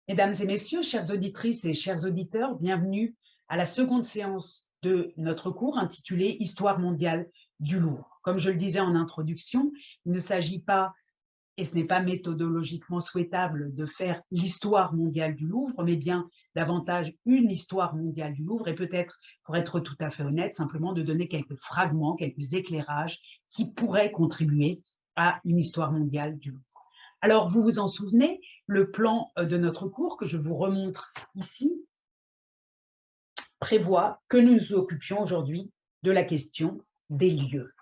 Mesdames et messieurs, chères auditrices et chers auditeurs, bienvenue à la seconde séance de notre cours intitulé Histoire mondiale du Louvre. Comme je le disais en introduction, il ne s'agit pas, et ce n'est pas méthodologiquement souhaitable, de faire l'histoire mondiale du Louvre, mais bien davantage une histoire mondiale du Louvre et peut-être, pour être tout à fait honnête, simplement de donner quelques fragments, quelques éclairages qui pourraient contribuer à une histoire mondiale du Louvre. Alors, vous vous en souvenez, le plan de notre cours que je vous remontre ici prévoit que nous nous occupions aujourd'hui de la question des lieux.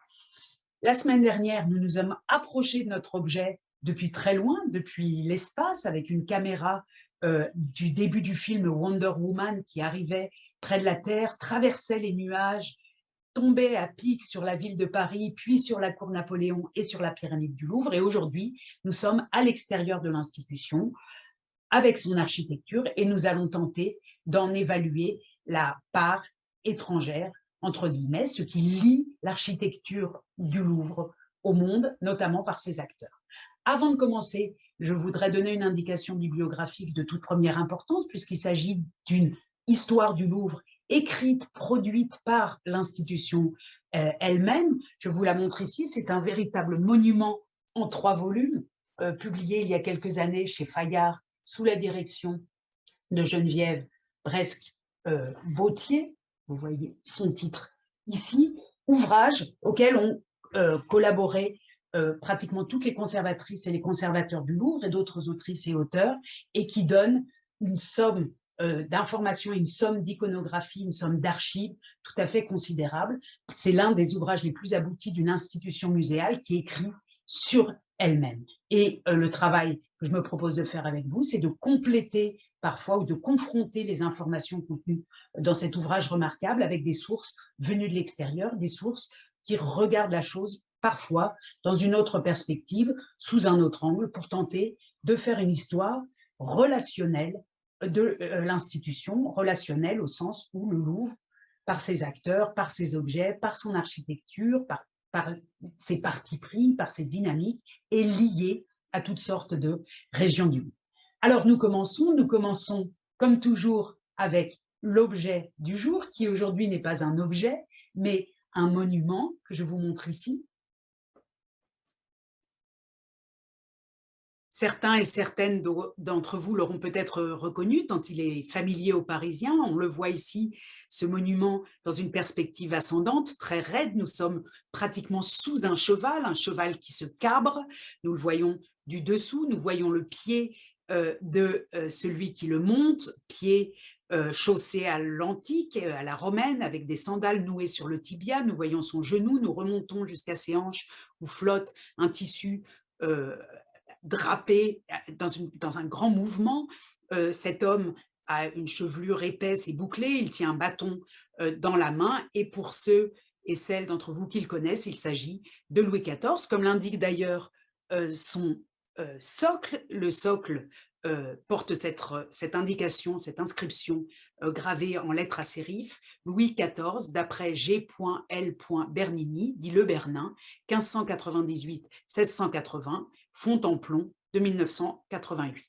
La semaine dernière, nous nous sommes approchés de notre objet depuis très loin, depuis l'espace, avec une caméra du début du film Wonder Woman qui arrivait près de la Terre, traversait les nuages, tombait à pic sur la ville de Paris, puis sur la cour Napoléon et sur la pyramide du Louvre. Et aujourd'hui, nous sommes à l'extérieur de l'institution, avec son architecture, et nous allons tenter d'en évaluer la part étrangère, entre guillemets, ce qui lie l'architecture du Louvre au monde, notamment par ses acteurs. Avant de commencer, je voudrais donner une indication bibliographique de toute première importance, puisqu'il s'agit d'une histoire du Louvre écrite, produite par l'institution elle-même. Je vous la montre ici, c'est un véritable monument en 3 volumes, publié il y a quelques années chez Fayard, sous la direction de Geneviève Bresque-Bautier. Vous voyez son titre ici, ouvrage auquel ont collaboré pratiquement toutes les conservatrices et les conservateurs du Louvre et d'autres autrices et auteurs, et qui donne une somme d'informations, une somme d'iconographie, une somme d'archives tout à fait considérable. C'est l'un des ouvrages les plus aboutis d'une institution muséale qui écrit sur elle-même. Et le travail que je me propose de faire avec vous, c'est de compléter parfois ou de confronter les informations contenues dans cet ouvrage remarquable avec des sources venues de l'extérieur, des sources qui regardent la chose parfois dans une autre perspective, sous un autre angle, pour tenter de faire une histoire relationnelle de l'institution, relationnelle au sens où le Louvre, par ses acteurs, par ses objets, par son architecture, par ses partis pris, par ses dynamiques, est lié à toutes sortes de régions du monde. Alors nous commençons comme toujours avec l'objet du jour, qui aujourd'hui n'est pas un objet, mais un monument que je vous montre ici. Certains et certaines d'entre vous l'auront peut-être reconnu, tant il est familier aux Parisiens. On le voit ici, ce monument, dans une perspective ascendante, très raide. Nous sommes pratiquement sous un cheval qui se cabre. Nous le voyons du dessous, nous voyons le pied de celui qui le monte, pied chaussé à l'antique, à la romaine, avec des sandales nouées sur le tibia. Nous voyons son genou, nous remontons jusqu'à ses hanches où flotte un tissu drapé dans un grand mouvement. Cet homme a une chevelure épaisse et bouclée, il tient un bâton dans la main, et pour ceux et celles d'entre vous qui le connaissent, il s'agit de Louis XIV, comme l'indique d'ailleurs son socle. Le socle porte cette indication, cette inscription gravée en lettres à sérif, Louis XIV, d'après G.L. Bernini, dit Le Bernin, 1598-1680, fond en plomb de 1988.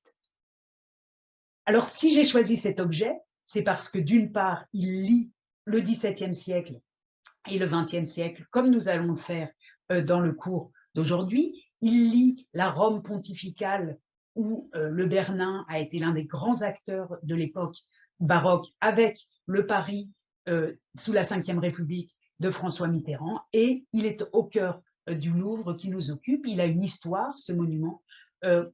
Alors, si j'ai choisi cet objet, c'est parce que d'une part, il lie le XVIIe siècle et le XXe siècle, comme nous allons le faire dans le cours d'aujourd'hui. Il lie la Rome pontificale, où le Bernin a été l'un des grands acteurs de l'époque baroque, avec le Paris sous la Ve République de François Mitterrand, et il est au cœur du Louvre qui nous occupe. Il a une histoire, ce monument,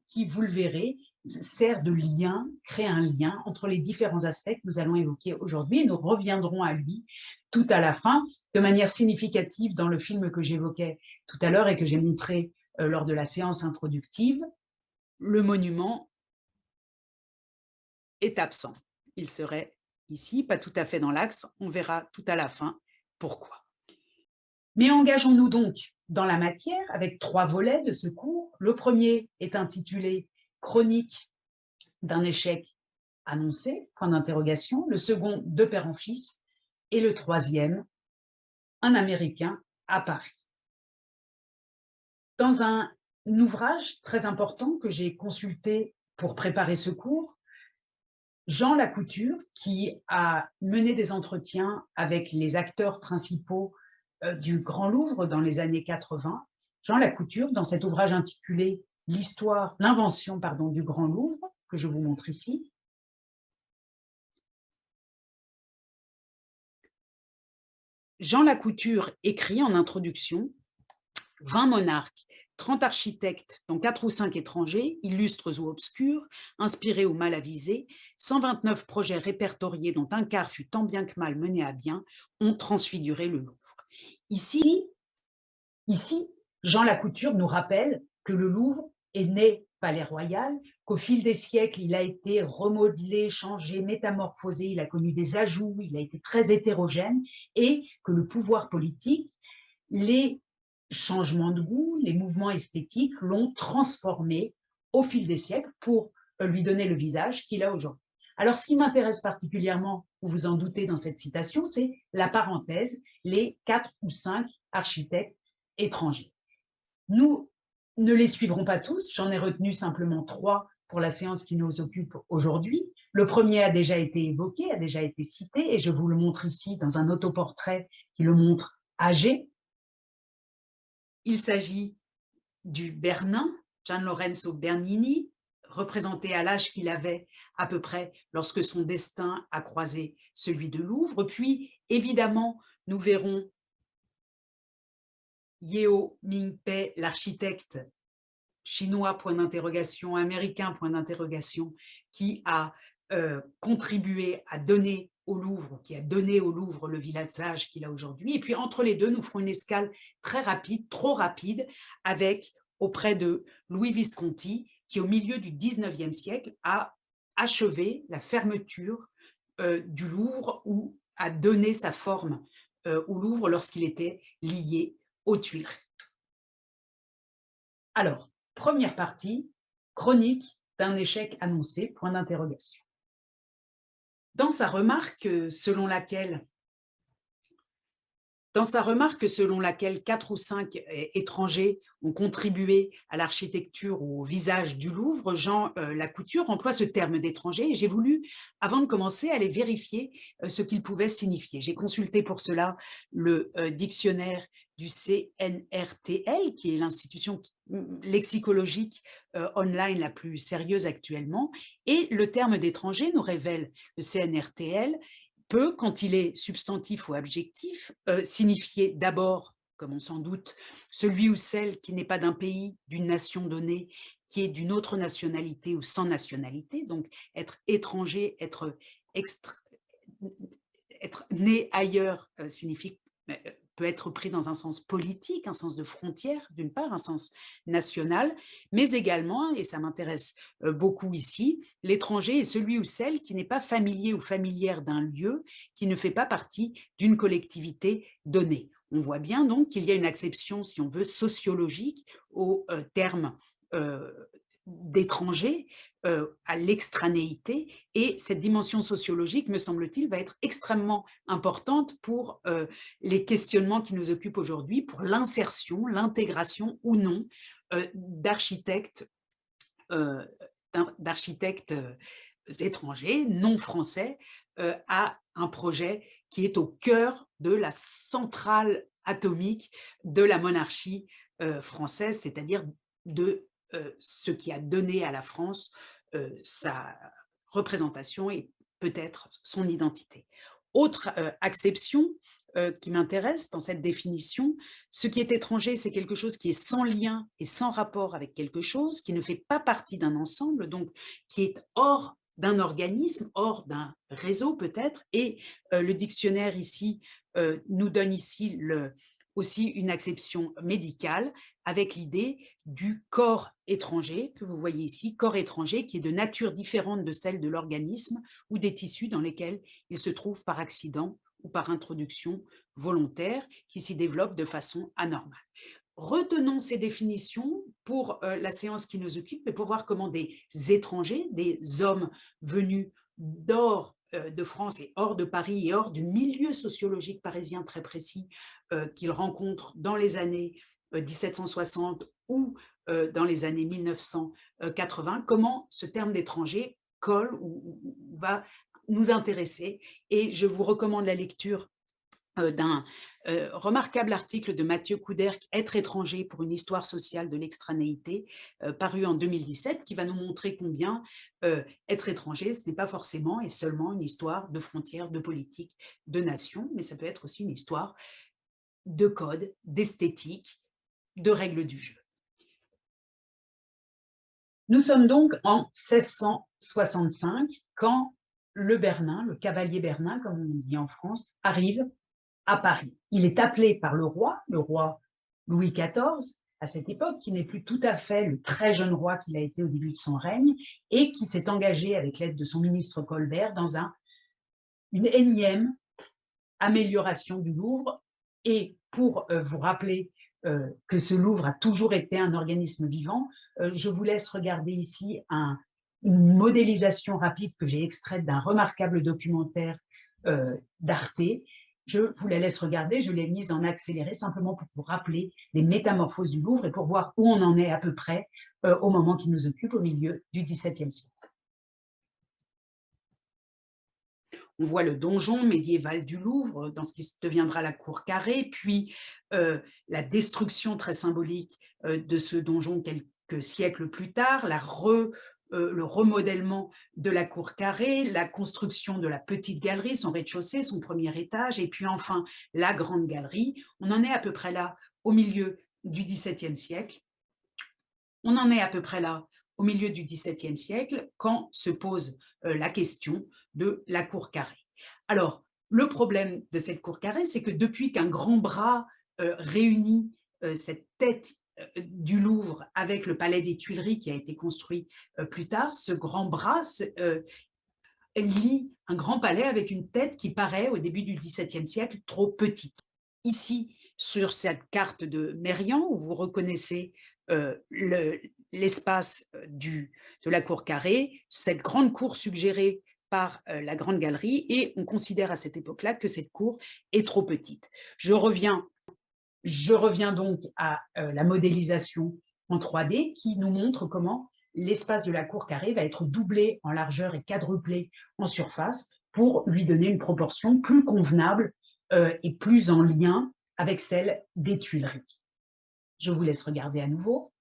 qui, vous le verrez, sert de lien, crée un lien entre les différents aspects que nous allons évoquer aujourd'hui, et nous reviendrons à lui tout à la fin, de manière significative dans le film que j'évoquais tout à l'heure et que j'ai montré lors de la séance introductive. Le monument est absent. Il serait ici, pas tout à fait dans l'axe, on verra tout à la fin pourquoi. Mais engageons-nous donc dans la matière avec 3 volets de ce cours. Le premier est intitulé « Chronique d'un échec annoncé », point d'interrogation. Le second, de père en fils. Et le troisième, un Américain à Paris. Dans un ouvrage très important que j'ai consulté pour préparer ce cours, Jean Lacouture, qui a mené des entretiens avec les acteurs principaux du Grand Louvre dans les années 80, Jean Lacouture, dans cet ouvrage intitulé l'invention du Grand Louvre, que je vous montre ici, Jean Lacouture écrit en introduction: 20 monarques, 30 architectes, dont 4 ou 5 étrangers, illustres ou obscurs, inspirés ou mal avisés, 129 projets répertoriés dont un quart fut tant bien que mal mené à bien, ont transfiguré le Louvre. Ici, Jean Lacouture nous rappelle que le Louvre est né palais royal, qu'au fil des siècles, il a été remodelé, changé, métamorphosé, il a connu des ajouts, il a été très hétérogène, et que le pouvoir politique, les changements de goût, les mouvements esthétiques l'ont transformé au fil des siècles pour lui donner le visage qu'il a aujourd'hui. Alors, ce qui m'intéresse particulièrement, vous vous en doutez dans cette citation, c'est la parenthèse, les 4 ou 5 architectes étrangers. Nous ne les suivrons pas tous, j'en ai retenu simplement 3 pour la séance qui nous occupe aujourd'hui. Le premier a déjà été évoqué, a déjà été cité, et je vous le montre ici dans un autoportrait qui le montre âgé. Il s'agit du Bernin, Gian Lorenzo Bernini, représenté à l'âge qu'il avait à peu près lorsque son destin a croisé celui de Louvre. Puis, évidemment, nous verrons Yeo Ming-pei, l'architecte chinois, point d'interrogation, américain, point d'interrogation, qui a contribué à donner au Louvre, qui a donné au Louvre le visage qu'il a aujourd'hui. Et puis, entre les deux, nous ferons une escale très rapide, trop rapide, avec, auprès de Louis Visconti, qui, au milieu du 19e siècle, a achevé la fermeture du Louvre ou a donné sa forme au Louvre lorsqu'il était lié aux Tuileries. Alors, première partie, chronique d'un échec annoncé, point d'interrogation. Dans sa remarque selon laquelle 4 ou 5 étrangers ont contribué à l'architecture ou au visage du Louvre, Jean Lacouture emploie ce terme d'étranger et j'ai voulu, avant de commencer, aller vérifier ce qu'il pouvait signifier. J'ai consulté pour cela le dictionnaire du CNRTL, qui est l'institution lexicologique online la plus sérieuse actuellement, et le terme d'étranger nous révèle le CNRTL peut, quand il est substantif ou adjectif, signifier d'abord, comme on s'en doute, celui ou celle qui n'est pas d'un pays, d'une nation donnée, qui est d'une autre nationalité ou sans nationalité, donc être étranger, être né ailleurs signifie peut être pris dans un sens politique, un sens de frontière, d'une part, un sens national, mais également, et ça m'intéresse beaucoup ici, l'étranger est celui ou celle qui n'est pas familier ou familière d'un lieu, qui ne fait pas partie d'une collectivité donnée. On voit bien donc qu'il y a une acception, si on veut, sociologique au terme d'étranger, à l'extranéité, et cette dimension sociologique, me semble-t-il, va être extrêmement importante pour les questionnements qui nous occupent aujourd'hui, pour l'insertion, l'intégration ou non d'architectes étrangers, non français, à un projet qui est au cœur de la centrale atomique de la monarchie française, c'est-à-dire de ce qui a donné à la France sa représentation et peut-être son identité. Autre acception qui m'intéresse dans cette définition, ce qui est étranger, c'est quelque chose qui est sans lien et sans rapport avec quelque chose, qui ne fait pas partie d'un ensemble, donc qui est hors d'un organisme, hors d'un réseau peut-être, et le dictionnaire ici nous donne ici aussi une acception médicale avec l'idée du corps étranger, que vous voyez ici, corps étranger qui est de nature différente de celle de l'organisme ou des tissus dans lesquels il se trouve par accident ou par introduction volontaire, qui s'y développe de façon anormale. Retenons ces définitions pour la séance qui nous occupe, et pour voir comment des étrangers, des hommes venus d'hors de France et hors de Paris et hors du milieu sociologique parisien très précis qu'ils rencontrent dans les années 1760 ou dans les années 1980, comment ce terme d'étranger, colle ou va nous intéresser. Et je vous recommande la lecture d'un remarquable article de Mathieu Couderc, Être étranger pour une histoire sociale de l'extranéité, paru en 2017, qui va nous montrer combien être étranger, ce n'est pas forcément et seulement une histoire de frontières, de politique, de nation, mais ça peut être aussi une histoire de code, d'esthétique, de règles du jeu. Nous sommes donc en 1665 quand le Bernin, le cavalier Bernin, comme on dit en France, arrive à Paris. Il est appelé par le roi Louis XIV, à cette époque, qui n'est plus tout à fait le très jeune roi qu'il a été au début de son règne, et qui s'est engagé avec l'aide de son ministre Colbert dans une énième amélioration du Louvre. Et pour vous rappeler que ce Louvre a toujours été un organisme vivant, je vous laisse regarder ici une modélisation rapide que j'ai extraite d'un remarquable documentaire d'Arte. Je vous la laisse regarder, je l'ai mise en accéléré simplement pour vous rappeler les métamorphoses du Louvre et pour voir où on en est à peu près au moment qui nous occupe, au milieu du XVIIe siècle. On voit le donjon médiéval du Louvre dans ce qui deviendra la cour carrée, puis la destruction très symbolique de ce donjon quelques siècles plus tard, le remodèlement de la cour carrée, la construction de la petite galerie, son rez-de-chaussée, son premier étage, et puis enfin la grande galerie. On en est à peu près là au milieu du XVIIe siècle. On en est à peu près là au milieu du XVIIe siècle quand se pose la question de la cour carrée. Alors, le problème de cette cour carrée, c'est que depuis qu'un grand bras réunit cette tête du Louvre avec le palais des Tuileries qui a été construit plus tard, ce grand bras lie un grand palais avec une tête qui paraît au début du XVIIe siècle trop petite. Ici, sur cette carte de Mérian, où vous reconnaissez l'espace de la cour carrée, cette grande cour suggérée par la grande galerie, et on considère à cette époque-là que cette cour est trop petite. Je reviens donc à la modélisation en 3D qui nous montre comment l'espace de la cour carrée va être doublé en largeur et quadruplé en surface pour lui donner une proportion plus convenable et plus en lien avec celle des Tuileries. Je vous laisse regarder à nouveau.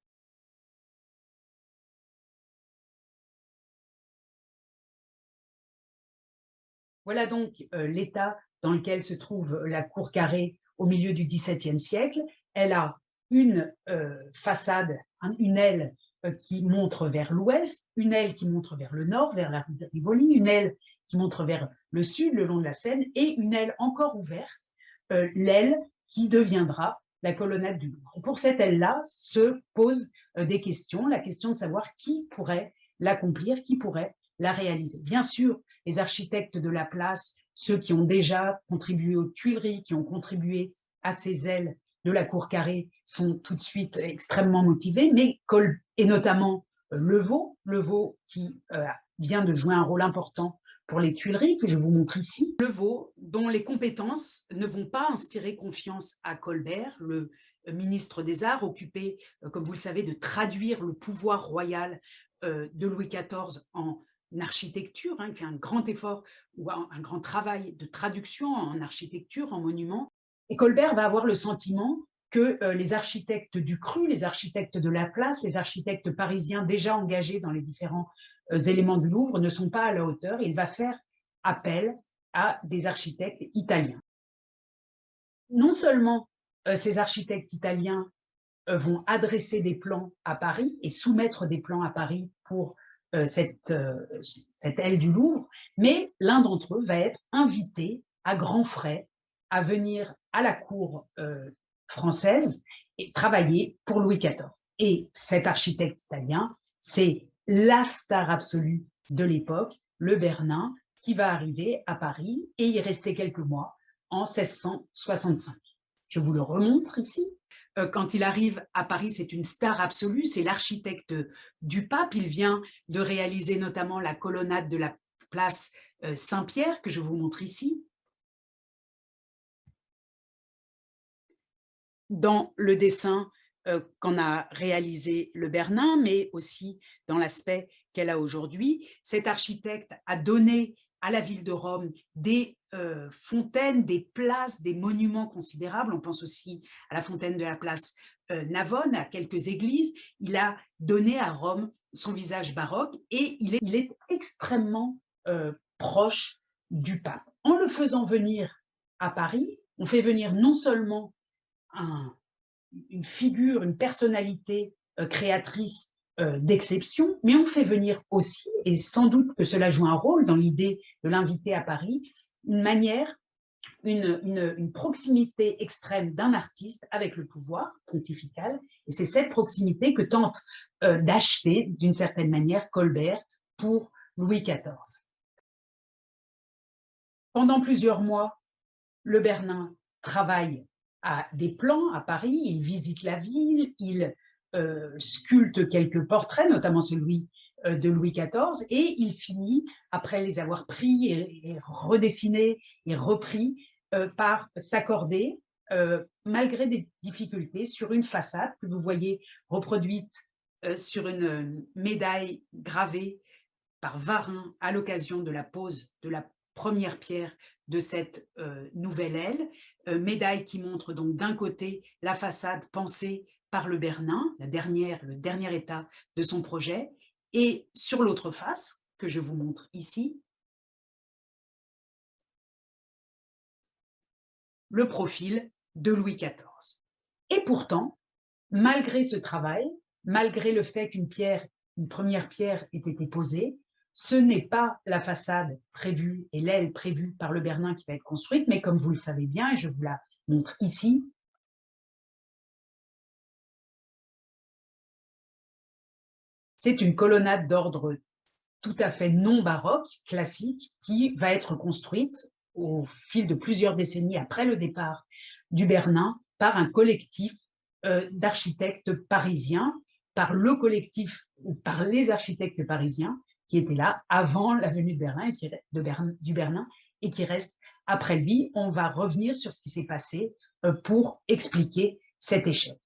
Voilà donc l'état dans lequel se trouve la cour carrée au milieu du XVIIe siècle. Elle a une façade, une aile qui montre vers l'ouest, une aile qui montre vers le nord, vers la rue de Rivoli, une aile qui montre vers le sud, le long de la Seine, et une aile encore ouverte, l'aile qui deviendra la colonnade du Louvre. Et pour cette aile-là se posent des questions, la question de savoir qui pourrait l'accomplir, qui pourrait la réaliser. Bien sûr, les architectes de la place, ceux qui ont déjà contribué aux Tuileries, qui ont contribué à ces ailes de la cour carrée, sont tout de suite extrêmement motivés, mais et notamment Levaux qui vient de jouer un rôle important pour les Tuileries, que je vous montre ici. Levaux, dont les compétences ne vont pas inspirer confiance à Colbert, le ministre des Arts, occupé, comme vous le savez, de traduire le pouvoir royal de Louis XIV en architecture. Il fait un grand effort ou un grand travail de traduction en architecture, en monument. Et Colbert va avoir le sentiment que les architectes du cru, les architectes de la place, les architectes parisiens déjà engagés dans les différents éléments du Louvre ne sont pas à la hauteur. Il va faire appel à des architectes italiens. Non seulement ces architectes italiens vont adresser des plans à Paris et soumettre des plans à Paris pour cette aile du Louvre, mais l'un d'entre eux va être invité à grands frais à venir à la cour française et travailler pour Louis XIV. Et cet architecte italien, c'est la star absolue de l'époque, le Bernin, qui va arriver à Paris et y rester quelques mois en 1665. Je vous le remontre ici. Quand il arrive à Paris, c'est une star absolue, c'est l'architecte du pape. Il vient de réaliser notamment la colonnade de la place Saint-Pierre, que je vous montre ici. Dans le dessin qu'en a réalisé le Bernin, mais aussi dans l'aspect qu'elle a aujourd'hui. Cet architecte a donné à la ville de Rome des fontaines, des places, des monuments considérables. On pense aussi à la fontaine de la place Navone, à quelques églises. Il a donné à Rome son visage baroque et il est extrêmement proche du pape. En le faisant venir à Paris, on fait venir non seulement une figure, une personnalité créatrice d'exception, mais on fait venir aussi, et sans doute que cela joue un rôle dans l'idée de l'inviter à Paris, une manière, une proximité extrême d'un artiste avec le pouvoir pontifical, et c'est cette proximité que tente d'acheter, d'une certaine manière, Colbert pour Louis XIV. Pendant plusieurs mois, le Bernin travaille à des plans à Paris, il visite la ville, il sculpte quelques portraits, notamment celui de Louis XIV, et il finit, après les avoir pris et redessinés et repris, par s'accorder, malgré des difficultés, sur une façade que vous voyez reproduite sur une médaille gravée par Varin à l'occasion de la pose de la première pierre de cette nouvelle aile, médaille qui montre donc d'un côté la façade pensée par le Bernin, le dernier état de son projet, et sur l'autre face, que je vous montre ici, le profil de Louis XIV. Et pourtant, malgré ce travail, malgré le fait une première pierre ait été posée, ce n'est pas la façade prévue et l'aile prévue par le Bernin qui va être construite, mais comme vous le savez bien, et je vous la montre ici, c'est une colonnade d'ordre tout à fait non baroque, classique, qui va être construite au fil de plusieurs décennies après le départ du Bernin par un collectif d'architectes parisiens, par le collectif ou par les architectes parisiens qui étaient là avant la venue du Bernin et qui restent après lui. On va revenir sur ce qui s'est passé pour expliquer cet échec.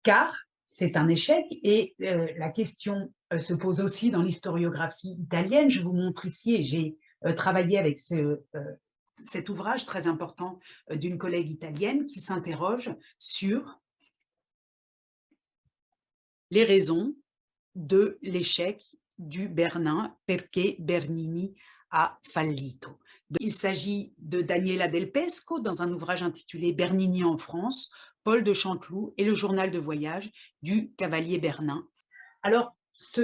Car c'est un échec et la question se pose aussi dans l'historiographie italienne. Je vous montre ici, et j'ai travaillé avec cet ouvrage très important d'une collègue italienne qui s'interroge sur les raisons de l'échec du Bernin, perché Bernini ha fallito. Il s'agit de Daniela Del Pesco dans un ouvrage intitulé Bernini en France, Paul de Chanteloup et le journal de voyage du cavalier Bernin. Alors, ce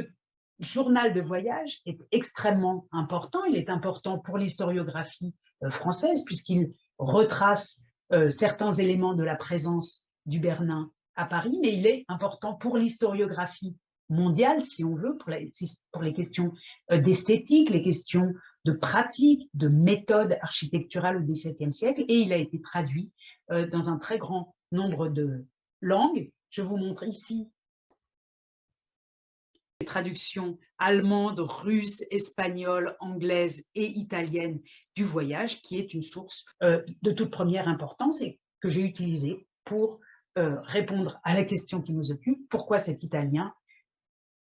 journal de voyage est extrêmement important. Il est important pour l'historiographie française puisqu'il retrace certains éléments de la présence du Bernin à Paris, mais il est important pour l'historiographie mondiale, si on veut, pour les questions d'esthétique, les questions de pratique, de méthode architecturale au XVIIe siècle, et il a été traduit dans un très grand nombre de langues. Je vous montre ici les traductions allemandes, russes, espagnoles, anglaises et italiennes du voyage, qui est une source de toute première importance et que j'ai utilisée pour répondre à la question qui nous occupe, pourquoi cet Italien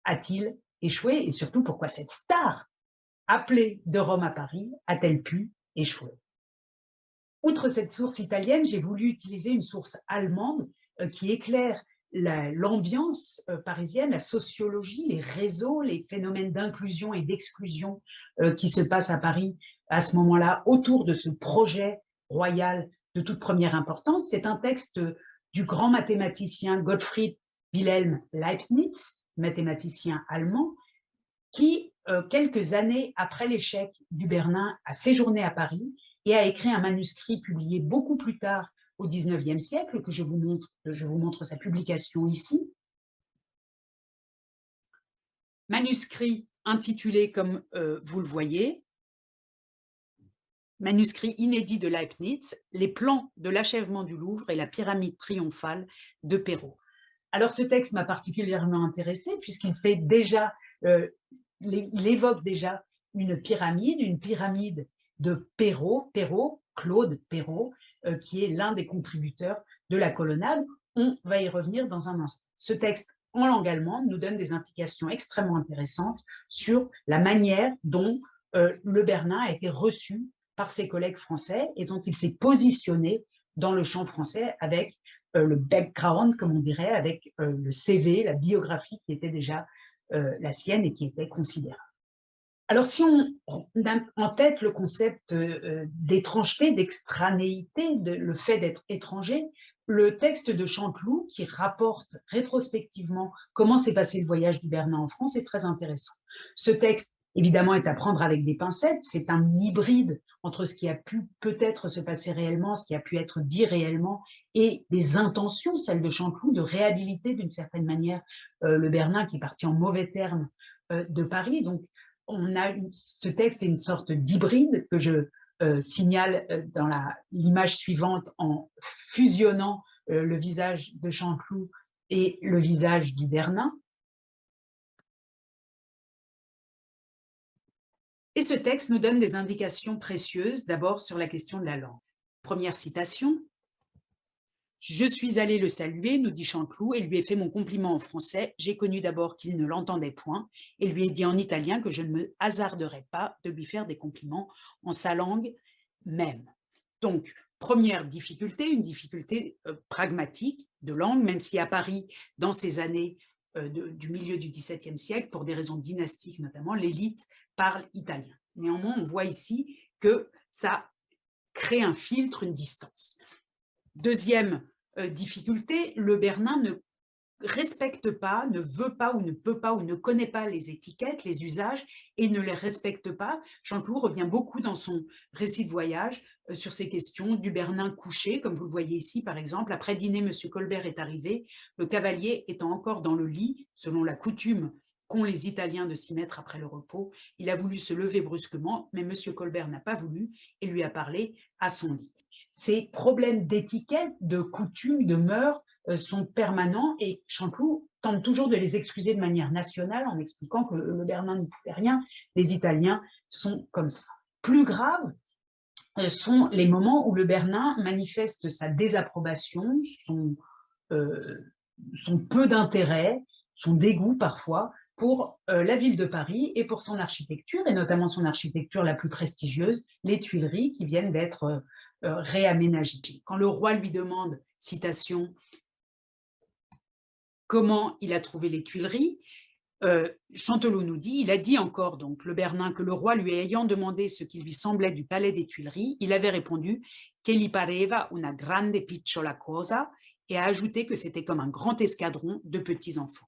a-t-il échoué et surtout pourquoi cette star appelée de Rome à Paris a-t-elle pu échouer? Outre cette source italienne, j'ai voulu utiliser une source allemande qui éclaire l'ambiance parisienne, la sociologie, les réseaux, les phénomènes d'inclusion et d'exclusion qui se passent à Paris à ce moment-là autour de ce projet royal de toute première importance. C'est un texte du grand mathématicien Gottfried Wilhelm Leibniz, mathématicien allemand, qui, quelques années après l'échec du Bernin, a séjourné à Paris et a écrit un manuscrit publié beaucoup plus tard au XIXe siècle, que je vous montre sa publication ici. Manuscrit intitulé comme vous le voyez, manuscrit inédit de Leibniz, les plans de l'achèvement du Louvre et la pyramide triomphale de Perrault. Alors ce texte m'a particulièrement intéressé puisqu'il fait déjà, il évoque déjà une pyramide de Perrault, Claude Perrault, qui est l'un des contributeurs de la colonnade. On va y revenir dans un instant. Ce texte en langue allemande, nous donne des indications extrêmement intéressantes sur la manière dont le Bernin a été reçu par ses collègues français et dont il s'est positionné dans le champ français avec le background, comme on dirait, avec le CV, la biographie qui était déjà la sienne et qui était considérable. Alors, si on a en tête le concept d'étrangeté, d'extranéité, le fait d'être étranger, le texte de Chanteloup, qui rapporte rétrospectivement comment s'est passé le voyage du Bernin en France, est très intéressant. Ce texte, évidemment, est à prendre avec des pincettes. C'est un hybride entre ce qui a pu peut-être se passer réellement, ce qui a pu être dit réellement, et des intentions, celles de Chanteloup, de réhabiliter d'une certaine manière le Bernin, qui est parti en mauvais termes de Paris. Donc, ce texte est une sorte d'hybride que je signale dans l'image suivante en fusionnant le visage de Chanteloup et le visage du Bernin. Et ce texte nous donne des indications précieuses, d'abord sur la question de la langue. Première citation. Je suis allé le saluer, nous dit Chanteloup, et lui ai fait mon compliment en français. J'ai connu d'abord qu'il ne l'entendait point et lui ai dit en italien que je ne me hasarderais pas de lui faire des compliments en sa langue même. Donc, première difficulté, une difficulté pragmatique de langue, même si à Paris, dans ces années du milieu du XVIIe siècle, pour des raisons dynastiques notamment, l'élite parle italien. Néanmoins, on voit ici que ça crée un filtre, une distance. Deuxième difficulté, le Bernin ne respecte pas, ne veut pas ou ne peut pas ou ne connaît pas les étiquettes, les usages et ne les respecte pas. Chanteloup revient beaucoup dans son récit de voyage sur ces questions du Bernin couché, comme vous le voyez ici par exemple. Après dîner, M. Colbert est arrivé, le cavalier étant encore dans le lit, selon la coutume qu'ont les Italiens de s'y mettre après le repos. Il a voulu se lever brusquement, mais M. Colbert n'a pas voulu et lui a parlé à son lit. Ces problèmes d'étiquette, de coutume, de mœurs sont permanents et Chanteloup tente toujours de les excuser de manière nationale en expliquant que le Bernin n'y pouvait rien, les Italiens sont comme ça. Plus grave sont les moments où le Bernin manifeste sa désapprobation, son peu d'intérêt, son dégoût parfois pour la ville de Paris et pour son architecture, et notamment son architecture la plus prestigieuse, les Tuileries, qui viennent d'être réaménagées. Quand le roi lui demande, citation, comment il a trouvé les Tuileries, Chanteloup nous dit, il a dit encore donc le Bernin que le roi lui ayant demandé ce qui lui semblait du palais des Tuileries, il avait répondu che gli pareva una grande picciola cosa et a ajouté que c'était comme un grand escadron de petits enfants.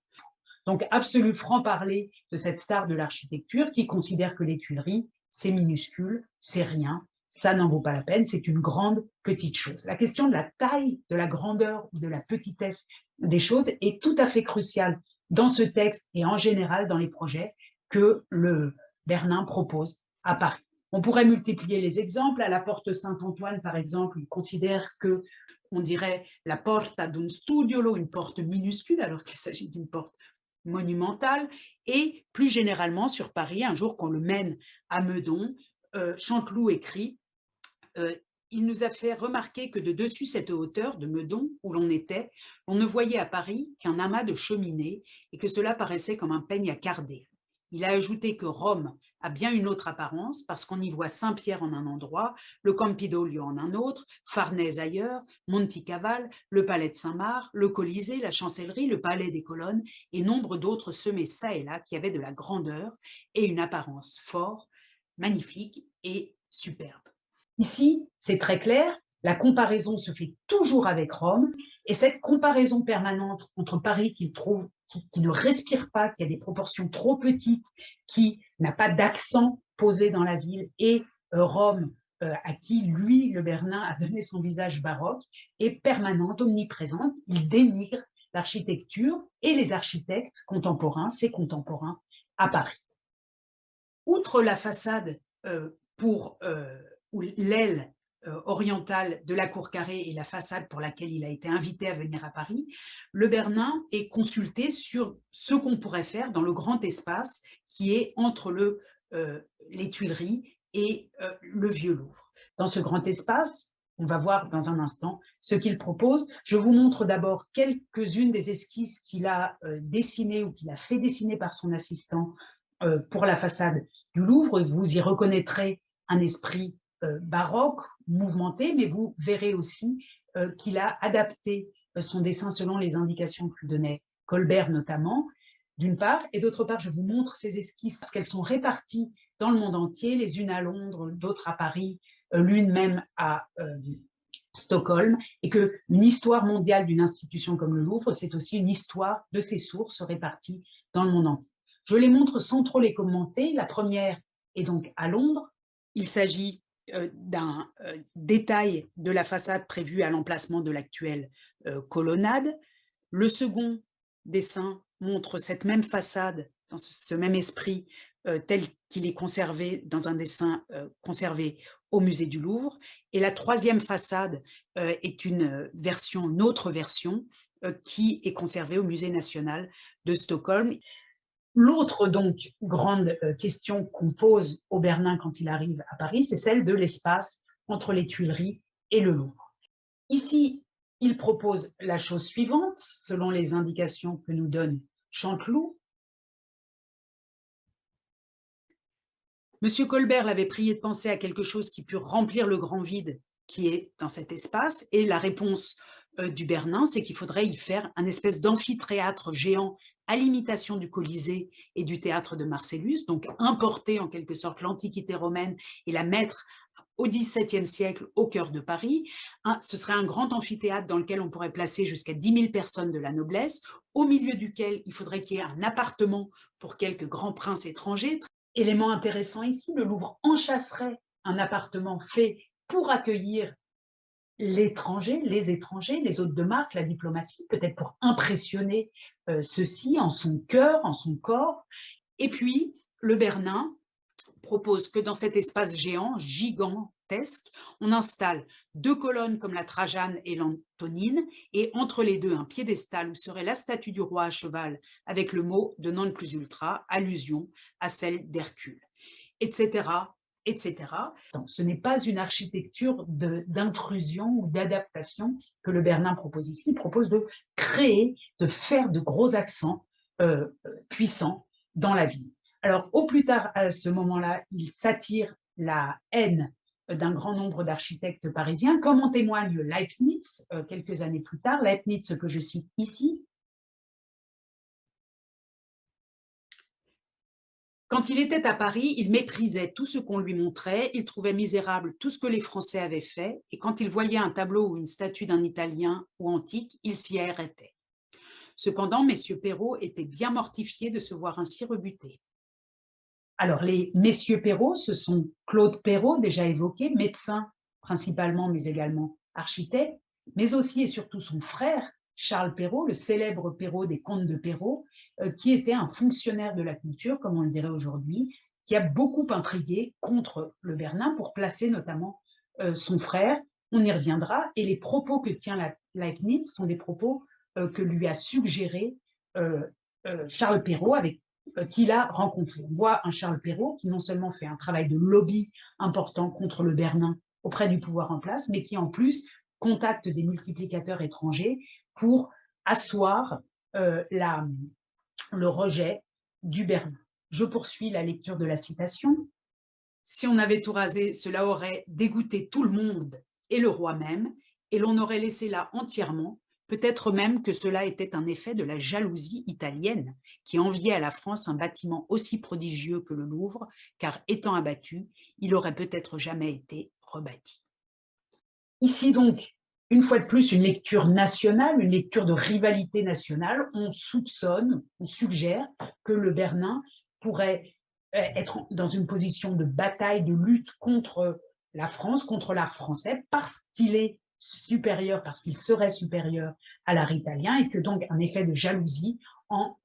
Donc absolu franc-parler de cette star de l'architecture qui considère que les Tuileries, c'est minuscule, c'est rien, ça n'en vaut pas la peine, c'est une grande petite chose. La question de la taille, de la grandeur ou de la petitesse des choses est tout à fait cruciale dans ce texte et en général dans les projets que le Bernin propose à Paris. On pourrait multiplier les exemples. À la porte Saint-Antoine, par exemple, il considère que on dirait la porta d'un studiolo, une porte minuscule, alors qu'il s'agit d'une porte monumentale. Et plus généralement, sur Paris, un jour qu'on le mène à Meudon, Chanteloup écrit il nous a fait remarquer que de dessus cette hauteur de Meudon, où l'on était, on ne voyait à Paris qu'un amas de cheminées et que cela paraissait comme un peigne à carder. Il a ajouté que Rome a bien une autre apparence parce qu'on y voit Saint-Pierre en un endroit, le Campidoglio en un autre, Farnèse ailleurs, Monticaval, le palais de Saint-Marc, le Colisée, la Chancellerie, le palais des Colonnes et nombre d'autres semés çà et là qui avaient de la grandeur et une apparence fort, magnifique et superbe. Ici, c'est très clair, la comparaison se fait toujours avec Rome, et cette comparaison permanente entre Paris qu'il trouve, qui ne respire pas, qui a des proportions trop petites, qui n'a pas d'accent posé dans la ville, et Rome, à qui lui, le Bernin, a donné son visage baroque, est permanente, omniprésente. Il dénigre l'architecture et les architectes contemporains, ses contemporains, à Paris. Outre la façade ou l'aile orientale de la cour carrée et la façade pour laquelle il a été invité à venir à Paris, le Bernin est consulté sur ce qu'on pourrait faire dans le grand espace qui est entre les Tuileries et le Vieux Louvre. Dans ce grand espace, On va voir dans un instant ce qu'il propose. Je vous montre d'abord quelques-unes des esquisses qu'il a dessinées ou qu'il a fait dessiner par son assistant pour la façade du Louvre. Vous y reconnaîtrez un esprit baroque, mouvementé, mais vous verrez aussi qu'il a adapté son dessin selon les indications que lui donnait Colbert notamment, d'une part, et d'autre part, je vous montre ces esquisses parce qu'elles sont réparties dans le monde entier, les unes à Londres, d'autres à Paris, l'une même à Stockholm, et qu'une histoire mondiale d'une institution comme le Louvre, c'est aussi une histoire de ses sources réparties dans le monde entier. Je les montre sans trop les commenter. La première est donc à Londres. Il s'agit d'un détail de la façade prévue à l'emplacement de l'actuelle colonnade. Le second dessin montre cette même façade, dans ce même esprit, tel qu'il est conservé dans un dessin conservé au musée du Louvre. Et la troisième façade est une autre version, qui est conservée au musée national de Stockholm. L'autre donc grande question qu'on pose au Bernin quand il arrive à Paris, c'est celle de l'espace entre les Tuileries et le Louvre. Ici, il propose la chose suivante, selon les indications que nous donne Chanteloup. Monsieur Colbert l'avait prié de penser à quelque chose qui pût remplir le grand vide qui est dans cet espace, et la réponse du Bernin, c'est qu'il faudrait y faire un espèce d'amphithéâtre géant à l'imitation du Colisée et du théâtre de Marcellus, donc importer en quelque sorte l'Antiquité romaine et la mettre au XVIIe siècle au cœur de Paris. Ce serait un grand amphithéâtre dans lequel on pourrait placer jusqu'à 10 000 personnes de la noblesse, au milieu duquel il faudrait qu'il y ait un appartement pour quelques grands princes étrangers. Élément intéressant ici, le Louvre enchasserait un appartement fait pour accueillir l'étranger, les étrangers, les hôtes de marque, la diplomatie, peut-être pour impressionner ceux-ci en son cœur, en son corps. Et puis, le Bernin propose que dans cet espace géant, gigantesque, on installe 2 colonnes comme la Trajane et l'Antonine, et entre les deux, un piédestal où serait la statue du roi à cheval avec le mot de non plus ultra, allusion à celle d'Hercule, etc., etc. Ce n'est pas une architecture d'intrusion ou d'adaptation que le Bernin propose ici. Il propose de créer, de faire de gros accents puissants dans la ville. Alors, au plus tard, à ce moment-là, il s'attire la haine d'un grand nombre d'architectes parisiens, comme en témoigne Leibniz quelques années plus tard. Leibniz, ce que je cite ici. Quand il était à Paris, il méprisait tout ce qu'on lui montrait, il trouvait misérable tout ce que les Français avaient fait, et quand il voyait un tableau ou une statue d'un Italien ou antique, il s'y arrêtait. Cependant, messieurs Perrault étaient bien mortifiés de se voir ainsi rebutés. Alors, les messieurs Perrault, ce sont Claude Perrault, déjà évoqué, médecin principalement, mais également architecte, mais aussi et surtout son frère, Charles Perrault, le célèbre Perrault des Comtes de Perrault, qui était un fonctionnaire de la culture, comme on le dirait aujourd'hui, qui a beaucoup intrigué contre le Bernin pour placer notamment son frère. On y reviendra, et les propos que tient Leibniz sont des propos que lui a suggérés Charles Perrault, avec qu'il a rencontré. On voit un Charles Perrault qui non seulement fait un travail de lobby important contre le Bernin auprès du pouvoir en place, mais qui en plus contacte des multiplicateurs étrangers pour asseoir le rejet du Bernin. Je poursuis la lecture de la citation. Si on avait tout rasé, cela aurait dégoûté tout le monde et le roi même, et l'on aurait laissé là entièrement. Peut-être même que cela était un effet de la jalousie italienne, qui enviait à la France un bâtiment aussi prodigieux que le Louvre, car étant abattu, il aurait peut-être jamais été rebâti. Ici donc, une fois de plus, une lecture nationale, une lecture de rivalité nationale. On soupçonne, on suggère que le Bernin pourrait être dans une position de bataille, de lutte contre la France, contre l'art français, parce qu'il est supérieur, parce qu'il serait supérieur à l'art italien, et que donc un effet de jalousie en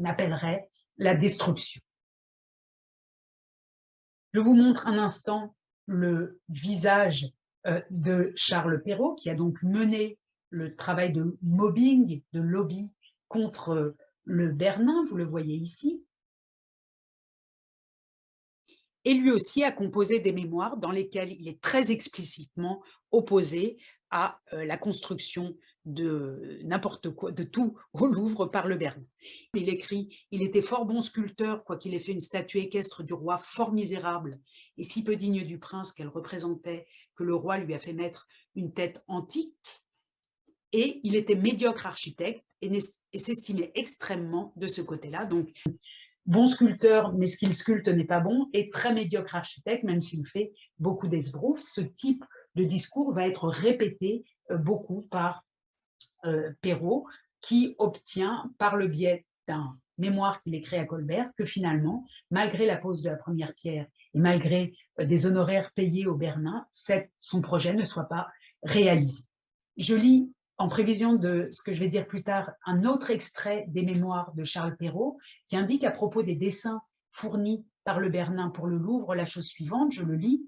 appellerait la destruction. Je vous montre un instant le visage de Charles Perrault, qui a donc mené le travail de mobbing, de lobby contre le Bernin, vous le voyez ici. Et lui aussi a composé des mémoires dans lesquelles il est très explicitement opposé à la construction de n'importe quoi, de tout au Louvre par le Bernin. Il écrit: «Il était fort bon sculpteur, quoiqu'il ait fait une statue équestre du roi fort misérable et si peu digne du prince qu'elle représentait, que le roi lui a fait mettre une tête antique, et il était médiocre architecte et s'estimait extrêmement de ce côté-là». Donc, bon sculpteur, mais ce qu'il sculpte n'est pas bon, et très médiocre architecte, même s'il fait beaucoup d'esbroufs. Ce type de discours va être répété beaucoup par Perrault, qui obtient, par le biais d'un mémoire qu'il écrit à Colbert, que finalement, malgré la pose de la première pierre et malgré des honoraires payés au Bernin, son projet ne soit pas réalisé. Je lis, en prévision de ce que je vais dire plus tard, un autre extrait des mémoires de Charles Perrault qui indique à propos des dessins fournis par le Bernin pour le Louvre la chose suivante, je le lis: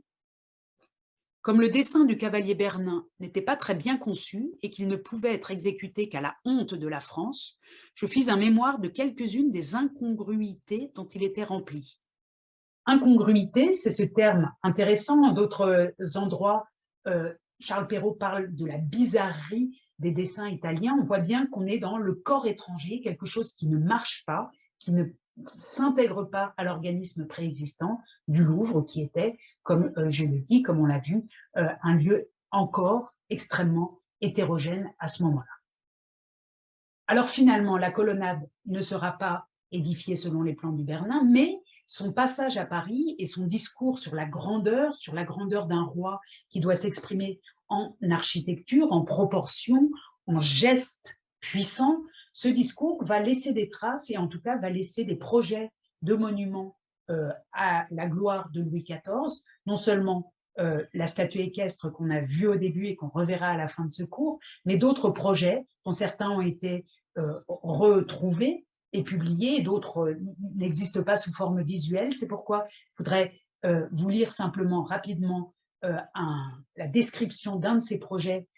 «Comme le dessin du cavalier Bernin n'était pas très bien conçu et qu'il ne pouvait être exécuté qu'à la honte de la France, je fis un mémoire de quelques-unes des incongruités dont il était rempli.» Incongruité, c'est ce terme intéressant. En d'autres endroits, Charles Perrault parle de la bizarrerie des dessins italiens. On voit bien qu'on est dans le corps étranger, quelque chose qui ne marche pas, qui ne s'intègre pas à l'organisme préexistant du Louvre, qui était, comme je le dis, comme on l'a vu, un lieu encore extrêmement hétérogène à ce moment-là. Alors finalement, la colonnade ne sera pas édifiée selon les plans du Bernin, mais son passage à Paris et son discours sur la grandeur d'un roi qui doit s'exprimer en architecture, en proportion, en gestes puissants, ce discours va laisser des traces et en tout cas va laisser des projets de monuments à la gloire de Louis XIV, non seulement la statue équestre qu'on a vue au début et qu'on reverra à la fin de ce cours, mais d'autres projets dont certains ont été retrouvés et publiés, et d'autres n'existent pas sous forme visuelle. C'est pourquoi je voudrais vous lire simplement rapidement la description d'un de ces projets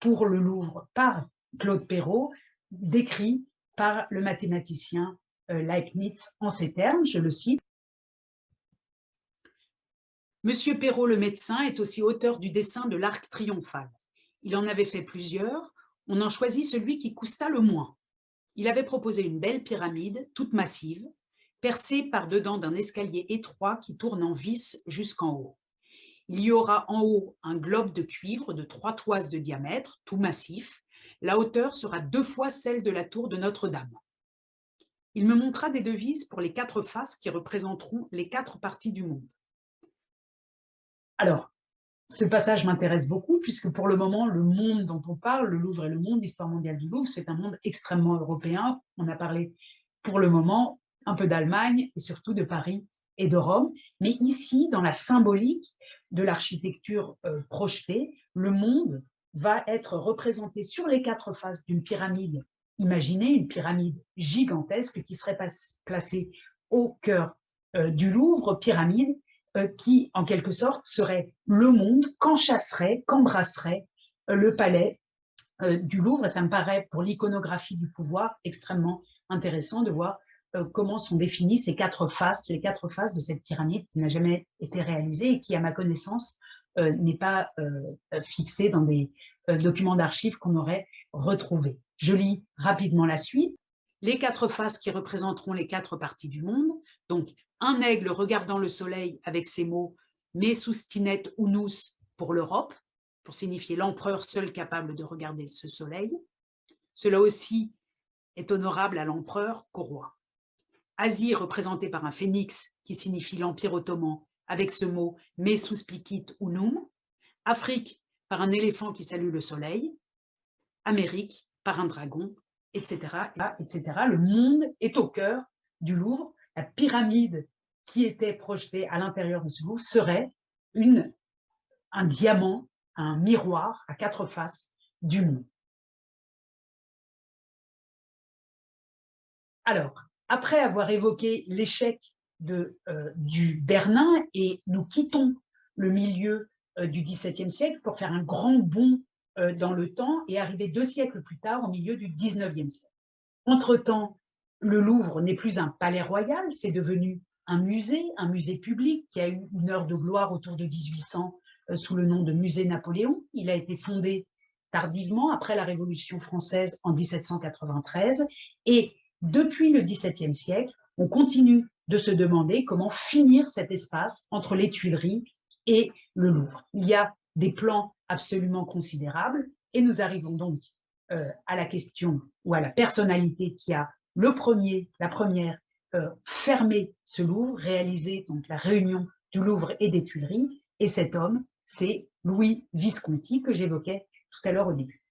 pour le Louvre par Claude Perrault, décrit par le mathématicien Leibniz en ces termes, je le cite: Monsieur Perrault le médecin est aussi auteur du dessin de l'arc triomphal. Il en avait fait plusieurs, on en choisit celui qui coûta le moins. Il avait proposé une belle pyramide, toute massive, percée par-dedans d'un escalier étroit qui tourne en vis jusqu'en haut. Il y aura en haut un globe de cuivre de 3 toises de diamètre, tout massif. La hauteur sera 2 fois celle de la tour de Notre-Dame. Il me montra des devises pour les 4 faces qui représenteront les 4 parties du monde. Alors, ce passage m'intéresse beaucoup puisque pour le moment, le monde dont on parle, le Louvre et le monde, l'histoire mondiale du Louvre, c'est un monde extrêmement européen. On a parlé pour le moment un peu d'Allemagne et surtout de Paris et de Rome. Mais ici, dans la symbolique de l'architecture projetée, le monde va être représenté sur les 4 faces d'une pyramide imaginée, une pyramide gigantesque qui serait placée au cœur du Louvre, pyramide qui, en quelque sorte, serait le monde, qu'enchasserait, qu'embrasserait le palais du Louvre. Et ça me paraît, pour l'iconographie du pouvoir, extrêmement intéressant de voir comment sont définies ces 4 faces, les 4 faces de cette pyramide qui n'a jamais été réalisée et qui, à ma connaissance, n'est pas fixée dans des documents d'archives qu'on aurait retrouvés. Je lis rapidement la suite. Les 4 faces qui représenteront les 4 parties du monde, donc un aigle regardant le soleil avec ces mots « Me sustinet unus » pour l'Europe, pour signifier l'empereur seul capable de regarder ce soleil. Cela aussi est honorable à l'empereur qu'au roi. Asie représentée par un phénix qui signifie l'Empire ottoman avec ce mot « Me suspicit unum ». Afrique par un éléphant qui salue le soleil. Amérique par un dragon, etc., etc. Le monde est au cœur du Louvre. La pyramide qui était projetée à l'intérieur de ce Louvre serait un diamant, un miroir à 4 faces du monde. Alors, après avoir évoqué l'échec du Bernin, et nous quittons le milieu du XVIIe siècle pour faire un grand bond dans le temps et arriver 2 siècles plus tard au milieu du XIXe siècle. Entre-temps, le Louvre n'est plus un palais royal, c'est devenu un musée public qui a eu une heure de gloire autour de 1800 sous le nom de Musée Napoléon. Il a été fondé tardivement, après la Révolution française en 1793. Et depuis le XVIIe siècle, on continue de se demander comment finir cet espace entre les Tuileries et le Louvre. Il y a des plans absolument considérables et nous arrivons donc à la question ou à la personnalité qui a la première fermé ce Louvre, réalisé donc la réunion du Louvre et des Tuileries. Et cet homme, c'est Louis Visconti que j'évoquais tout à l'heure au début.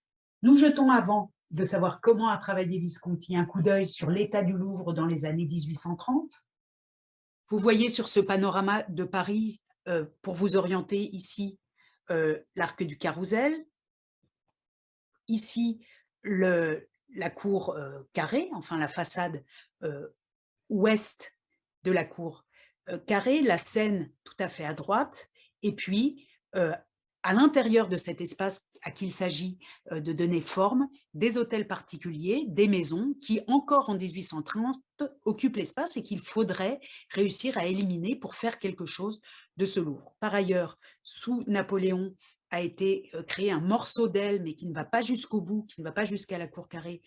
Nous jetons, avant de savoir comment a travaillé Visconti, un coup d'œil sur l'état du Louvre dans les années 1830. Vous voyez sur ce panorama de Paris, pour vous orienter ici, l'Arc du Carrousel. Ici, la cour carrée, enfin la façade ouest de la cour carrée, la Seine tout à fait à droite, et puis à l'intérieur de cet espace à qui il s'agit de donner forme, des hôtels particuliers, des maisons qui, encore en 1830, occupent l'espace et qu'il faudrait réussir à éliminer pour faire quelque chose de ce Louvre. Par ailleurs, sous Napoléon, a été créé un morceau d'aile, mais qui ne va pas jusqu'au bout, qui ne va pas jusqu'à la cour carrée,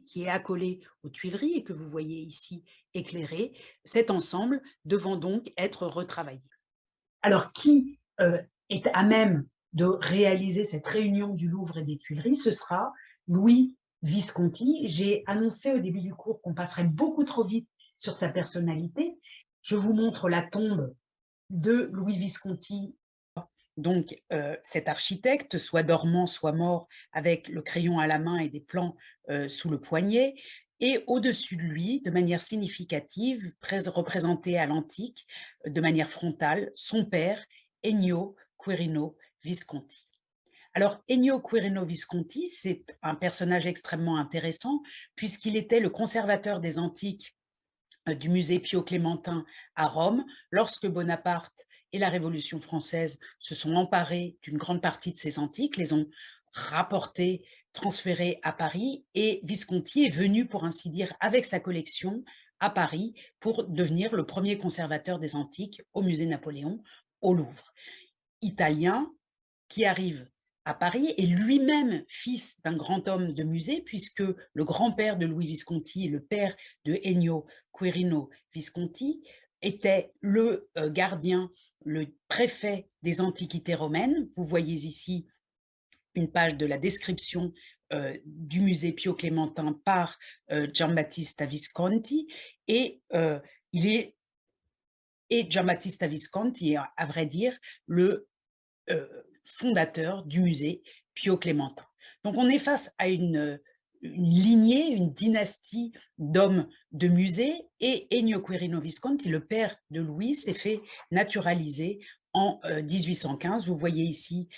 qui est accolé aux Tuileries et que vous voyez ici éclairé, cet ensemble devant donc être retravaillé. Alors, qui est à même de réaliser cette réunion du Louvre et des Tuileries? Ce sera Louis Visconti. J'ai annoncé au début du cours qu'on passerait beaucoup trop vite sur sa personnalité. Je vous montre la tombe de Louis Visconti. Donc, cet architecte, soit dormant, soit mort, avec le crayon à la main et des plans sous le poignet, et au-dessus de lui, de manière significative, représenté à l'antique, de manière frontale, son père, Ennio Quirino Visconti. Alors, Ennio Quirino Visconti, c'est un personnage extrêmement intéressant, puisqu'il était le conservateur des antiques du musée Pio-Clémentin à Rome, lorsque Bonaparte et la Révolution française se sont emparés d'une grande partie de ces antiques, les ont rapportés, transférés à Paris, et Visconti est venu, pour ainsi dire, avec sa collection à Paris pour devenir le premier conservateur des antiques au musée Napoléon, au Louvre. Italien, qui arrive à Paris, et lui-même fils d'un grand homme de musée, puisque le grand-père de Louis Visconti, le père de Ennio Quirino Visconti, était le gardien, le préfet des antiquités romaines. Vous voyez ici une page de la description du musée Pio-Clémentin par Giambattista Visconti, et Giambattista Visconti est, à vrai dire, le fondateur du musée Pio-Clémentin. Donc on est face à une lignée, une dynastie d'hommes de musée, et Ennio Quirino Visconti, le père de Louis, s'est fait naturaliser en 1815. Vous voyez ici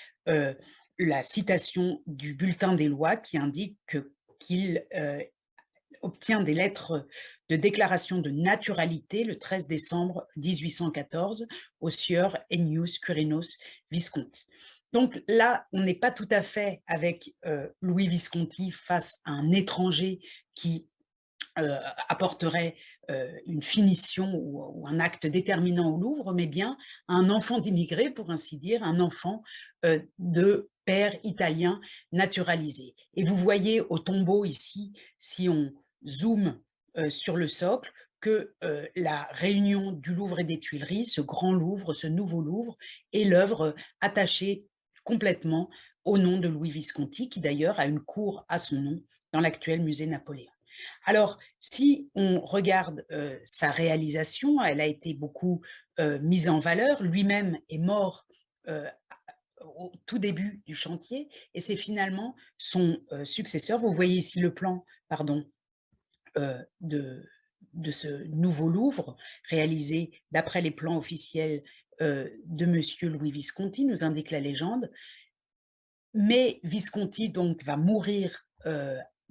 la citation du bulletin des lois qui indique qu'il obtient des lettres de déclaration de naturalité le 13 décembre 1814 au sieur Ennius Quirinos Visconti. Donc là, on n'est pas tout à fait avec Louis Visconti face à un étranger qui apporterait une finition ou un acte déterminant au Louvre, mais bien un enfant d'immigré, pour ainsi dire, un enfant de père italien naturalisé. Et vous voyez au tombeau ici, si on zoome sur le socle, que la réunion du Louvre et des Tuileries, ce grand Louvre, ce nouveau Louvre, est l'œuvre attachée complètement au nom de Louis Visconti, qui d'ailleurs a une cour à son nom dans l'actuel musée Napoléon. Alors, si on regarde sa réalisation, elle a été beaucoup mise en valeur. Lui-même est mort au tout début du chantier, et c'est finalement son successeur. Vous voyez ici le plan, pardon, de ce nouveau Louvre, réalisé d'après les plans officiels de monsieur Louis Visconti, nous indique la légende. Mais Visconti donc va mourir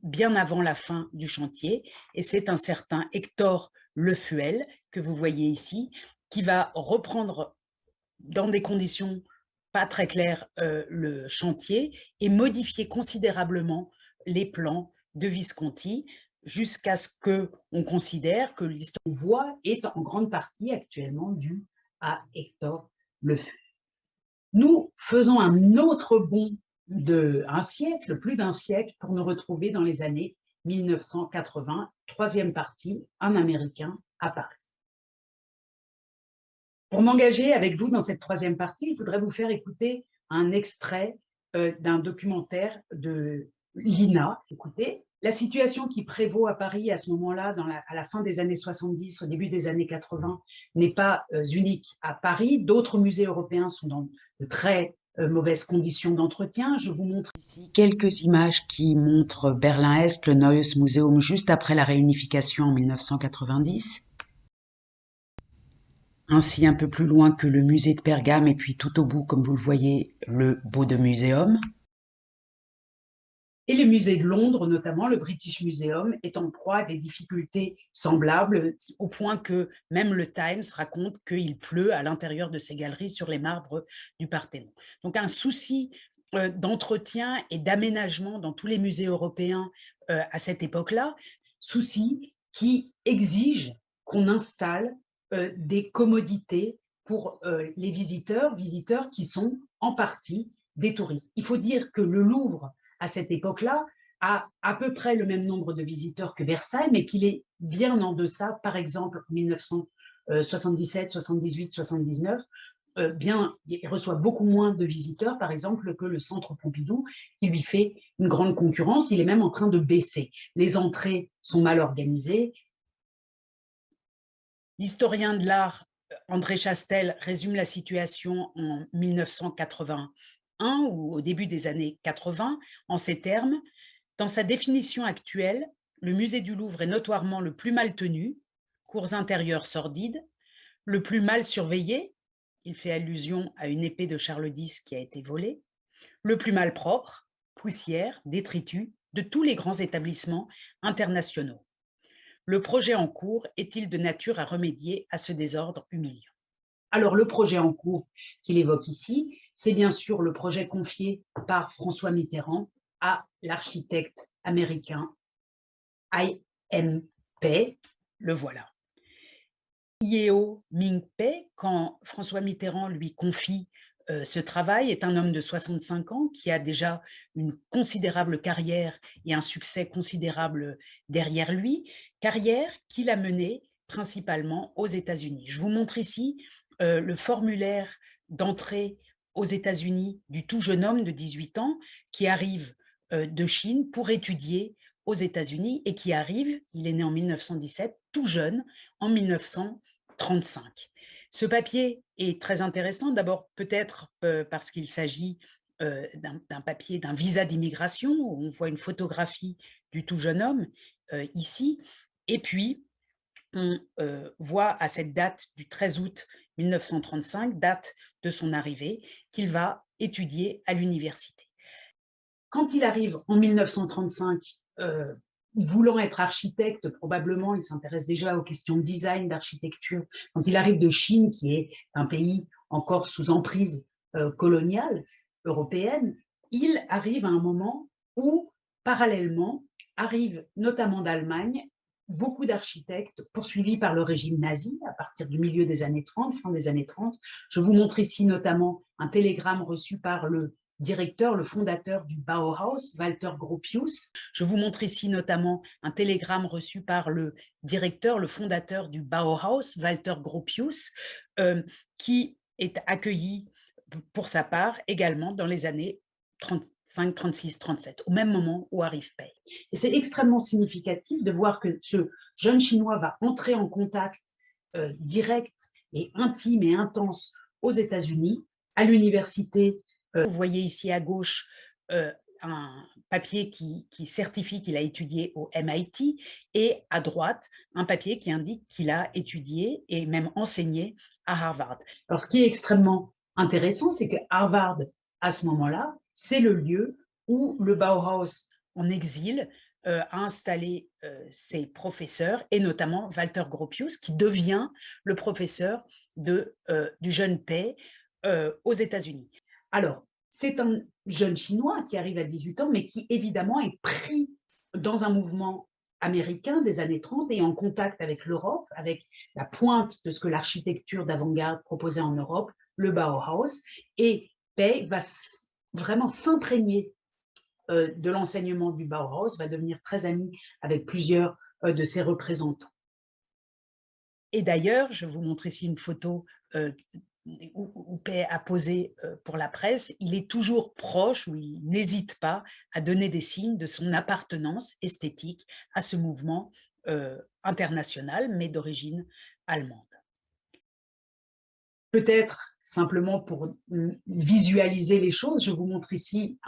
bien avant la fin du chantier, et c'est un certain Hector Lefuel, que vous voyez ici, qui va reprendre dans des conditions pas très claires le chantier et modifier considérablement les plans de Visconti. jusqu'à ce qu'on considère que l'histoire qu'on voit est en grande partie actuellement due à Hector Lefebvre. Nous faisons un autre bond d'un siècle, plus d'un siècle, pour nous retrouver dans les années 1980, troisième partie, un Américain à Paris. Pour m'engager avec vous dans cette troisième partie, je voudrais vous faire écouter un extrait d'un documentaire de l'INA. Écoutez, la situation qui prévaut à Paris à ce moment-là, à la fin des années 70, au début des années 80, n'est pas unique à Paris. D'autres musées européens sont dans de très mauvaises conditions d'entretien. Je vous montre ici quelques images qui montrent Berlin-Est, le Neues Museum, juste après la réunification en 1990. Ainsi un peu plus loin que le musée de Pergame et puis tout au bout, comme vous le voyez, le Bode Museum. Et les musées de Londres, notamment le British Museum, est en proie à des difficultés semblables, au point que même le Times raconte qu'il pleut à l'intérieur de ces galeries sur les marbres du Parthénon. Donc un souci d'entretien et d'aménagement dans tous les musées européens à cette époque-là, souci qui exige qu'on installe des commodités pour les visiteurs qui sont en partie des touristes. Il faut dire que le Louvre, à cette époque-là, a à peu près le même nombre de visiteurs que Versailles, mais qu'il est bien en deçà, par exemple, en 1977, 78, 79, il reçoit beaucoup moins de visiteurs, par exemple, que le Centre Pompidou, qui lui fait une grande concurrence. Il est même en train de baisser. Les entrées sont mal organisées. L'historien de l'art André Chastel résume la situation en 1981 ou au début des années 80 en ces termes: dans sa définition actuelle, le musée du Louvre est notoirement le plus mal tenu, cours intérieures sordides, le plus mal surveillé, il fait allusion à une épée de Charles X qui a été volée, le plus mal propre, poussière, détritus, de tous les grands établissements internationaux. Le projet en cours est-il de nature à remédier à ce désordre humiliant? Alors, le projet en cours qu'il évoque ici, c'est bien sûr le projet confié par François Mitterrand à l'architecte américain I.M. Pei. Le voilà. Yeo Ming-Pei, quand François Mitterrand lui confie ce travail, est un homme de 65 ans qui a déjà une considérable carrière et un succès considérable derrière lui, carrière qu'il a menée principalement aux États-Unis. Je vous montre ici le formulaire d'entrée aux États-Unis du tout jeune homme de 18 ans qui arrive de Chine pour étudier aux États-Unis et qui arrive, il est né en 1917, tout jeune, en 1935. Ce papier est très intéressant, d'abord peut-être parce qu'il s'agit d'un papier, d'un visa d'immigration, où on voit une photographie du tout jeune homme ici, et puis on voit à cette date du 13 août 1935, date de son arrivée, qu'il va étudier à l'université. Quand il arrive en 1935, voulant être architecte, probablement, il s'intéresse déjà aux questions de design, d'architecture. Quand il arrive de Chine, qui est un pays encore sous emprise coloniale européenne, il arrive à un moment où, parallèlement, arrivent notamment d'Allemagne beaucoup d'architectes poursuivis par le régime nazi à partir du milieu des années 30, fin des années 30. Je vous montre ici notamment un télégramme reçu par le directeur, le fondateur du Bauhaus, Walter Gropius. Je vous montre ici notamment un télégramme reçu par le directeur, le fondateur du Bauhaus, Walter Gropius, qui est accueilli pour sa part également dans les années 35, 36, 37, au même moment où arrive Pei. Et c'est extrêmement significatif de voir que ce jeune Chinois va entrer en contact direct et intime et intense aux États-Unis, à l'université. Vous voyez ici à gauche un papier qui certifie qu'il a étudié au MIT et à droite, un papier qui indique qu'il a étudié et même enseigné à Harvard. Alors, ce qui est extrêmement intéressant, c'est que Harvard, à ce moment-là, c'est le lieu où le Bauhaus en exil a installé ses professeurs, et notamment Walter Gropius, qui devient le professeur du jeune Pei aux États-Unis. Alors, c'est un jeune Chinois qui arrive à 18 ans, mais qui évidemment est pris dans un mouvement américain des années 30 et en contact avec l'Europe, avec la pointe de ce que l'architecture d'avant-garde proposait en Europe, le Bauhaus, et Pei va vraiment s'imprégner de l'enseignement du Bauhaus, va devenir très ami avec plusieurs de ses représentants. Et d'ailleurs, je vous montre ici une photo où Pei a posé pour la presse. Il est toujours proche, ou il n'hésite pas à donner des signes de son appartenance esthétique à ce mouvement international, mais d'origine allemande. Peut-être simplement pour visualiser les choses, je vous montre ici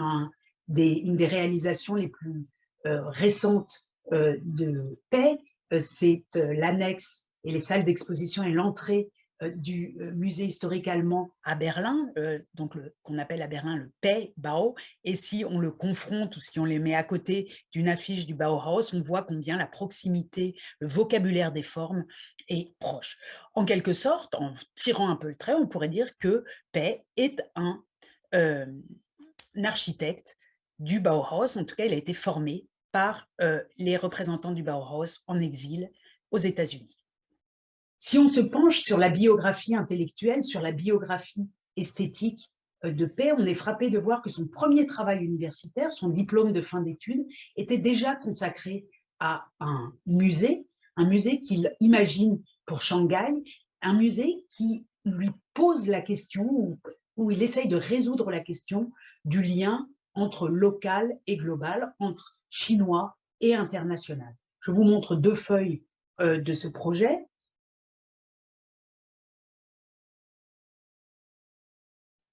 une des réalisations les plus récentes de Pei. C'est l'annexe et les salles d'exposition et l'entrée du musée historique allemand à Berlin, donc qu'on appelle à Berlin le Pei-Bau. Et si on le confronte ou si on les met à côté d'une affiche du Bauhaus, on voit combien la proximité, le vocabulaire des formes est proche. En quelque sorte, en tirant un peu le trait, on pourrait dire que Pei est un architecte du Bauhaus. En tout cas, il a été formé par les représentants du Bauhaus en exil aux États-Unis. Si on se penche sur la biographie intellectuelle, sur la biographie esthétique de Pei, on est frappé de voir que son premier travail universitaire, son diplôme de fin d'études, était déjà consacré à un musée qu'il imagine pour Shanghai, un musée qui lui pose la question, où il essaye de résoudre la question du lien entre local et global, entre chinois et international. Je vous montre deux feuilles de ce projet.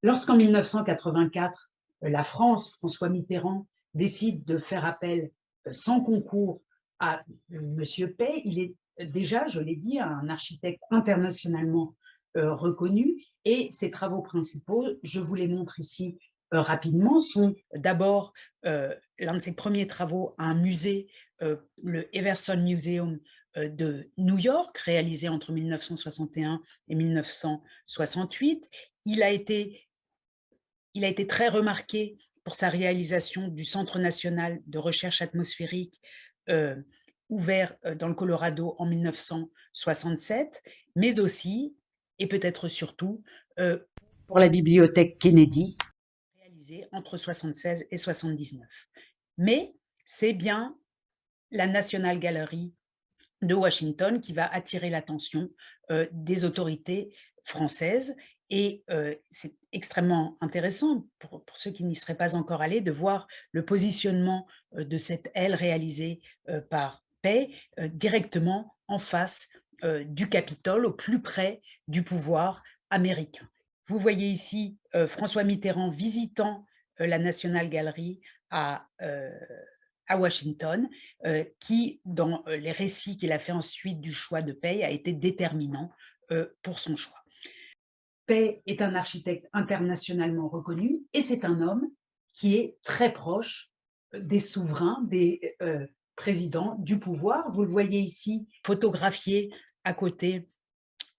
Lorsqu'en 1984, la France, François Mitterrand, décide de faire appel sans concours à M. Pei, il est déjà, je l'ai dit, un architecte internationalement reconnu, et ses travaux principaux, je vous les montre ici rapidement, sont d'abord l'un de ses premiers travaux à un musée, le Everson Museum de New York, réalisé entre 1961 et 1968. Il a été très remarqué pour sa réalisation du Centre national de recherche atmosphérique ouvert dans le Colorado en 1967, mais aussi, et peut-être surtout, pour la bibliothèque Kennedy, réalisée entre 1976 et 1979. Mais c'est bien la National Gallery de Washington qui va attirer l'attention des autorités françaises. Et c'est extrêmement intéressant pour ceux qui n'y seraient pas encore allés de voir le positionnement de cette aile réalisée par Pei directement en face du Capitole, au plus près du pouvoir américain. Vous voyez ici François Mitterrand visitant la National Gallery à Washington, qui, dans les récits qu'il a fait ensuite du choix de Pei, a été déterminant pour son choix. Pei est un architecte internationalement reconnu et c'est un homme qui est très proche des souverains, des présidents du pouvoir. Vous le voyez ici, photographié à côté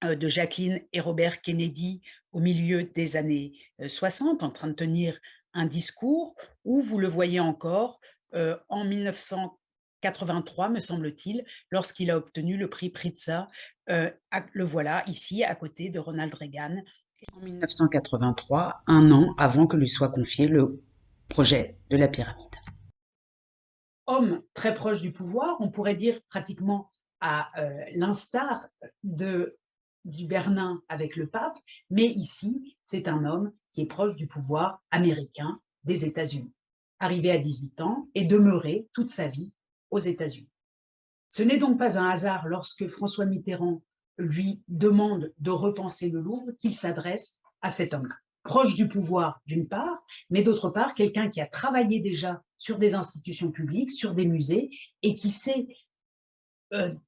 de Jacqueline et Robert Kennedy au milieu des années 60, en train de tenir un discours, ou vous le voyez encore en 1983, me semble-t-il, lorsqu'il a obtenu le prix Pritzker. Le voilà ici, à côté de Ronald Reagan. En 1983, un an avant que lui soit confié le projet de la pyramide. Homme très proche du pouvoir, on pourrait dire pratiquement à l'instar du Bernin avec le pape, mais ici, c'est un homme qui est proche du pouvoir américain des États-Unis, arrivé à 18 ans et demeuré toute sa vie aux États-Unis. Ce n'est donc pas un hasard lorsque François Mitterrand lui demande de repenser le Louvre qu'il s'adresse à cet homme proche du pouvoir d'une part, mais d'autre part quelqu'un qui a travaillé déjà sur des institutions publiques, sur des musées, et qui sait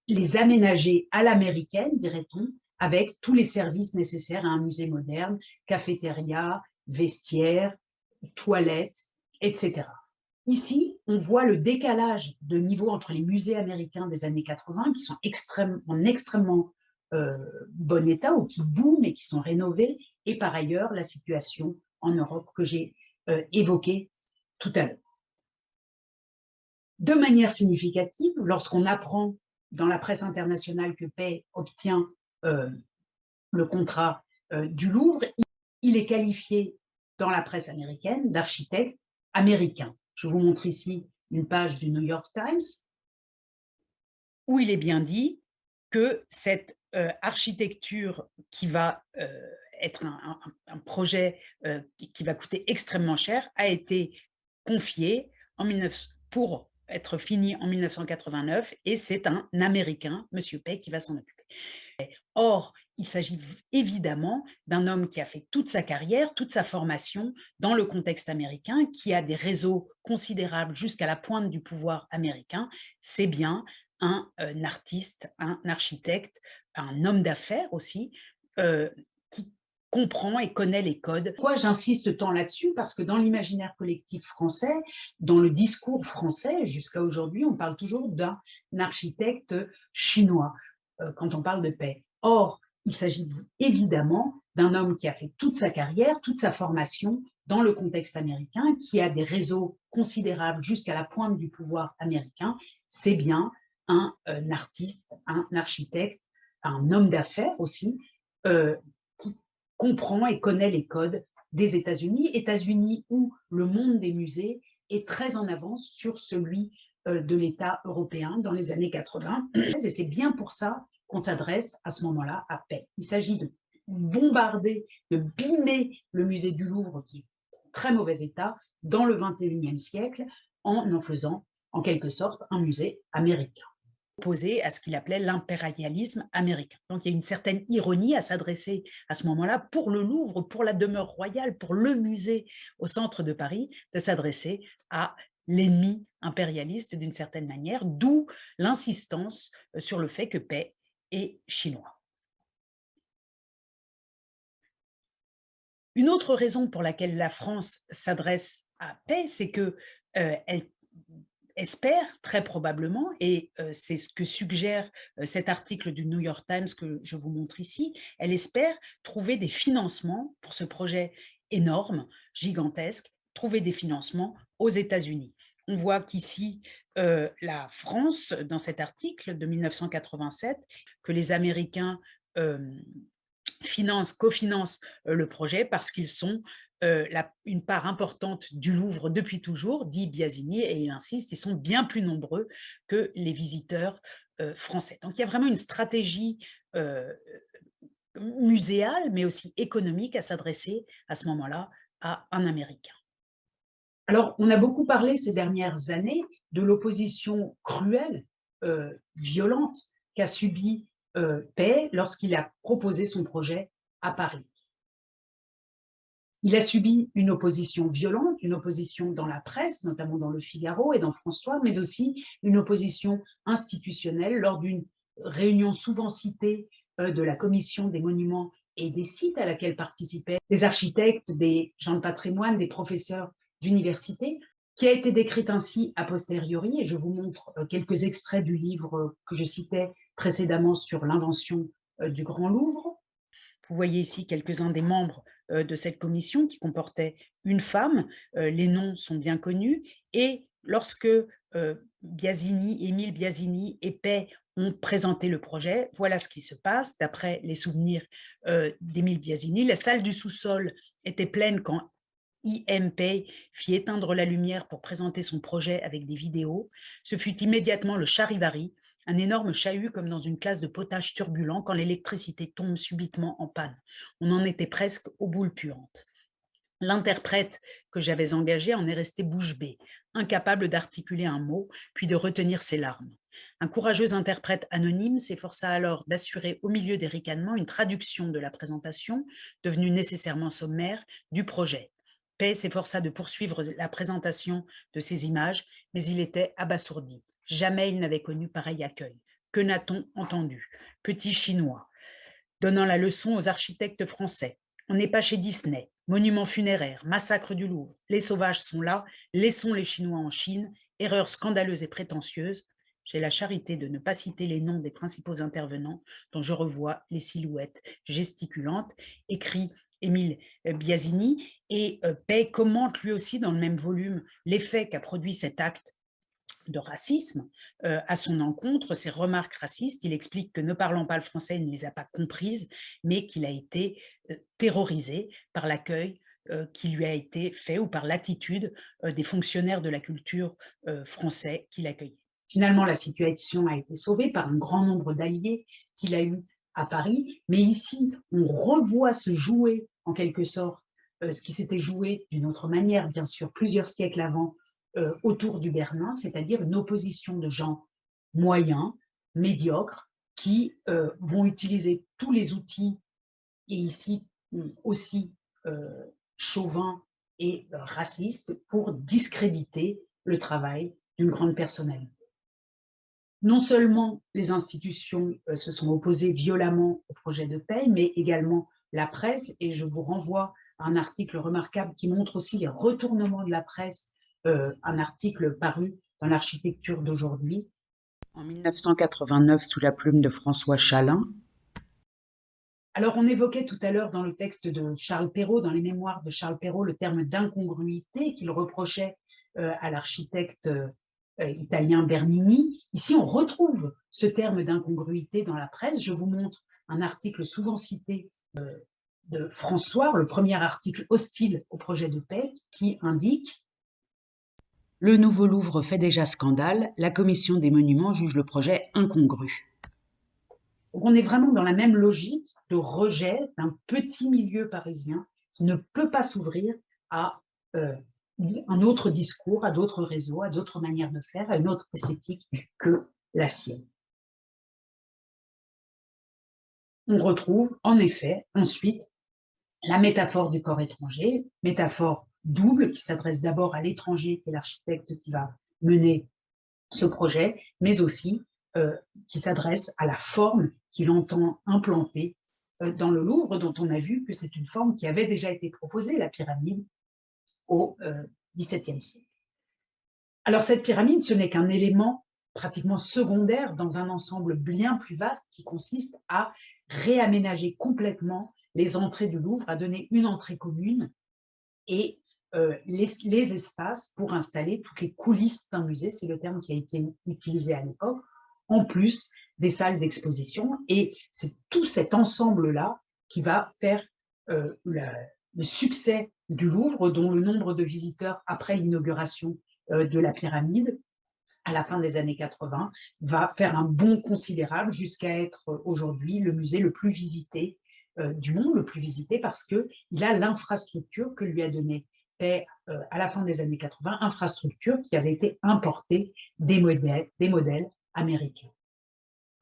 les aménager à l'américaine, dirait-on, avec tous les services nécessaires à un musée moderne, cafétéria, vestiaire, toilettes, etc. Ici, on voit le décalage de niveau entre les musées américains des années 80, qui sont en extrêmement bon état, ou qui booment et qui sont rénovés, et par ailleurs la situation en Europe que j'ai évoquée tout à l'heure. De manière significative, lorsqu'on apprend dans la presse internationale que Pei obtient le contrat du Louvre, il est qualifié dans la presse américaine d'architecte américain. Je vous montre ici une page du New York Times où il est bien dit que cette architecture qui va être un projet qui va coûter extrêmement cher a été confiée pour être fini en 1989 et c'est un Américain, M. Pei, qui va s'en occuper. Or, il s'agit évidemment d'un homme qui a fait toute sa carrière, toute sa formation dans le contexte américain, qui a des réseaux considérables jusqu'à la pointe du pouvoir américain. C'est bien un artiste, un architecte, un homme d'affaires aussi, qui comprend et connaît les codes. Pourquoi j'insiste tant là-dessus? Parce que dans l'imaginaire collectif français, dans le discours français, jusqu'à aujourd'hui, on parle toujours d'un architecte chinois quand on parle de paix. Or, il s'agit évidemment d'un homme qui a fait toute sa carrière, toute sa formation dans le contexte américain, qui a des réseaux considérables jusqu'à la pointe du pouvoir américain. C'est bien un artiste, un architecte, un homme d'affaires aussi, qui comprend et connaît les codes des États-Unis, États-Unis où le monde des musées est très en avance sur celui de l'État européen dans les années 80. Et c'est bien pour ça qu'on s'adresse à ce moment-là à Pei. Il s'agit de bombarder, de bimer le musée du Louvre, qui est en très mauvais état, dans le 21e siècle, en faisant en quelque sorte un musée américain, opposé à ce qu'il appelait l'impérialisme américain. Donc il y a une certaine ironie à s'adresser à ce moment-là pour le Louvre, pour la demeure royale, pour le musée au centre de Paris, de s'adresser à l'ennemi impérialiste d'une certaine manière, d'où l'insistance sur le fait que Pei est chinois. Une autre raison pour laquelle la France s'adresse à Pei, c'est que elle espère très probablement, et c'est ce que suggère cet article du New York Times que je vous montre ici, elle espère trouver des financements pour ce projet énorme, gigantesque, trouver des financements aux États-Unis. On voit qu'ici, la France, dans cet article de 1987, que les Américains cofinancent le projet parce qu'ils sont une part importante du Louvre depuis toujours, dit Biasini, et il insiste, ils sont bien plus nombreux que les visiteurs français. Donc il y a vraiment une stratégie muséale, mais aussi économique à s'adresser à ce moment-là à un Américain. Alors, on a beaucoup parlé ces dernières années de l'opposition cruelle, violente qu'a subie Pei lorsqu'il a proposé son projet à Paris. Il a subi une opposition violente, une opposition dans la presse, notamment dans Le Figaro et dans François, mais aussi une opposition institutionnelle lors d'une réunion souvent citée de la Commission des monuments et des sites à laquelle participaient des architectes, des gens de patrimoine, des professeurs d'université, qui a été décrite ainsi a posteriori, et je vous montre quelques extraits du livre que je citais précédemment sur l'invention du Grand Louvre. Vous voyez ici quelques-uns des membres de cette commission qui comportait une femme, les noms sont bien connus, et lorsque Émile Biasini et Pei ont présenté le projet, voilà ce qui se passe, d'après les souvenirs d'Émile Biasini. La salle du sous-sol était pleine quand I.M. Pei fit éteindre la lumière pour présenter son projet avec des vidéos. Ce fut immédiatement le charivari, un énorme chahut comme dans une classe de potage turbulent quand l'électricité tombe subitement en panne. On en était presque aux boules puantes. L'interprète que j'avais engagé en est resté bouche bée, incapable d'articuler un mot, puis de retenir ses larmes. Un courageux interprète anonyme s'efforça alors d'assurer au milieu des ricanements une traduction de la présentation, devenue nécessairement sommaire, du projet. Pei s'efforça de poursuivre la présentation de ces images, mais il était abasourdi. Jamais il n'avait connu pareil accueil. Que n'a-t-on entendu? Petit chinois, donnant la leçon aux architectes français. On n'est pas chez Disney. Monument funéraire, massacre du Louvre. Les sauvages sont là, laissons les Chinois en Chine. Erreur scandaleuse et prétentieuse. J'ai la charité de ne pas citer les noms des principaux intervenants dont je revois les silhouettes gesticulantes, écrit Émile Biasini, et Pei commente lui aussi dans le même volume l'effet qu'a produit cet acte de racisme à son encontre, ces remarques racistes. Il explique que ne parlant pas le français, il ne les a pas comprises, mais qu'il a été terrorisé par l'accueil qui lui a été fait ou par l'attitude des fonctionnaires de la culture français qui l'accueillaient. Finalement, la situation a été sauvée par un grand nombre d'alliés qu'il a eu à Paris, mais ici, on revoit se jouer en quelque sorte ce qui s'était joué d'une autre manière, bien sûr, plusieurs siècles avant, autour du Bernin, c'est-à-dire une opposition de gens moyens, médiocres, qui vont utiliser tous les outils, et ici aussi chauvins et racistes, pour discréditer le travail d'une grande personnalité. Non seulement les institutions se sont opposées violemment au projet de paix, mais également la presse, et je vous renvoie à un article remarquable qui montre aussi les retournements de la presse, un article paru dans l'Architecture d'aujourd'hui, en 1989 sous la plume de François Chalin. Alors, on évoquait tout à l'heure dans le texte de Charles Perrault, dans les mémoires de Charles Perrault, le terme d'incongruité qu'il reprochait à l'architecte italien Bernini. Ici, on retrouve ce terme d'incongruité dans la presse. Je vous montre un article souvent cité de François, le premier article hostile au projet de paix, qui indique « Le nouveau Louvre fait déjà scandale, la commission des monuments juge le projet incongru ». Donc on est vraiment dans la même logique de rejet d'un petit milieu parisien qui ne peut pas s'ouvrir à un autre discours, à d'autres réseaux, à d'autres manières de faire, à une autre esthétique que la sienne. On retrouve en effet ensuite la métaphore du corps étranger, métaphore double qui s'adresse d'abord à l'étranger qui est l'architecte qui va mener ce projet, mais aussi qui s'adresse à la forme qu'il entend implanter dans le Louvre, dont on a vu que c'est une forme qui avait déjà été proposée, la pyramide, au XVIIe siècle. Alors cette pyramide, ce n'est qu'un élément pratiquement secondaire dans un ensemble bien plus vaste qui consiste à réaménager complètement les entrées du Louvre, à donner une entrée commune et les espaces pour installer toutes les coulisses d'un musée, c'est le terme qui a été utilisé à l'époque, en plus des salles d'exposition. Et c'est tout cet ensemble-là qui va faire le succès du Louvre, dont le nombre de visiteurs après l'inauguration de la pyramide, à la fin des années 80, va faire un bond considérable jusqu'à être aujourd'hui le musée le plus visité du monde, le plus visité parce qu'il a l'infrastructure que lui a donnée Paix à la fin des années 80, infrastructure qui avait été importée des modèles américains.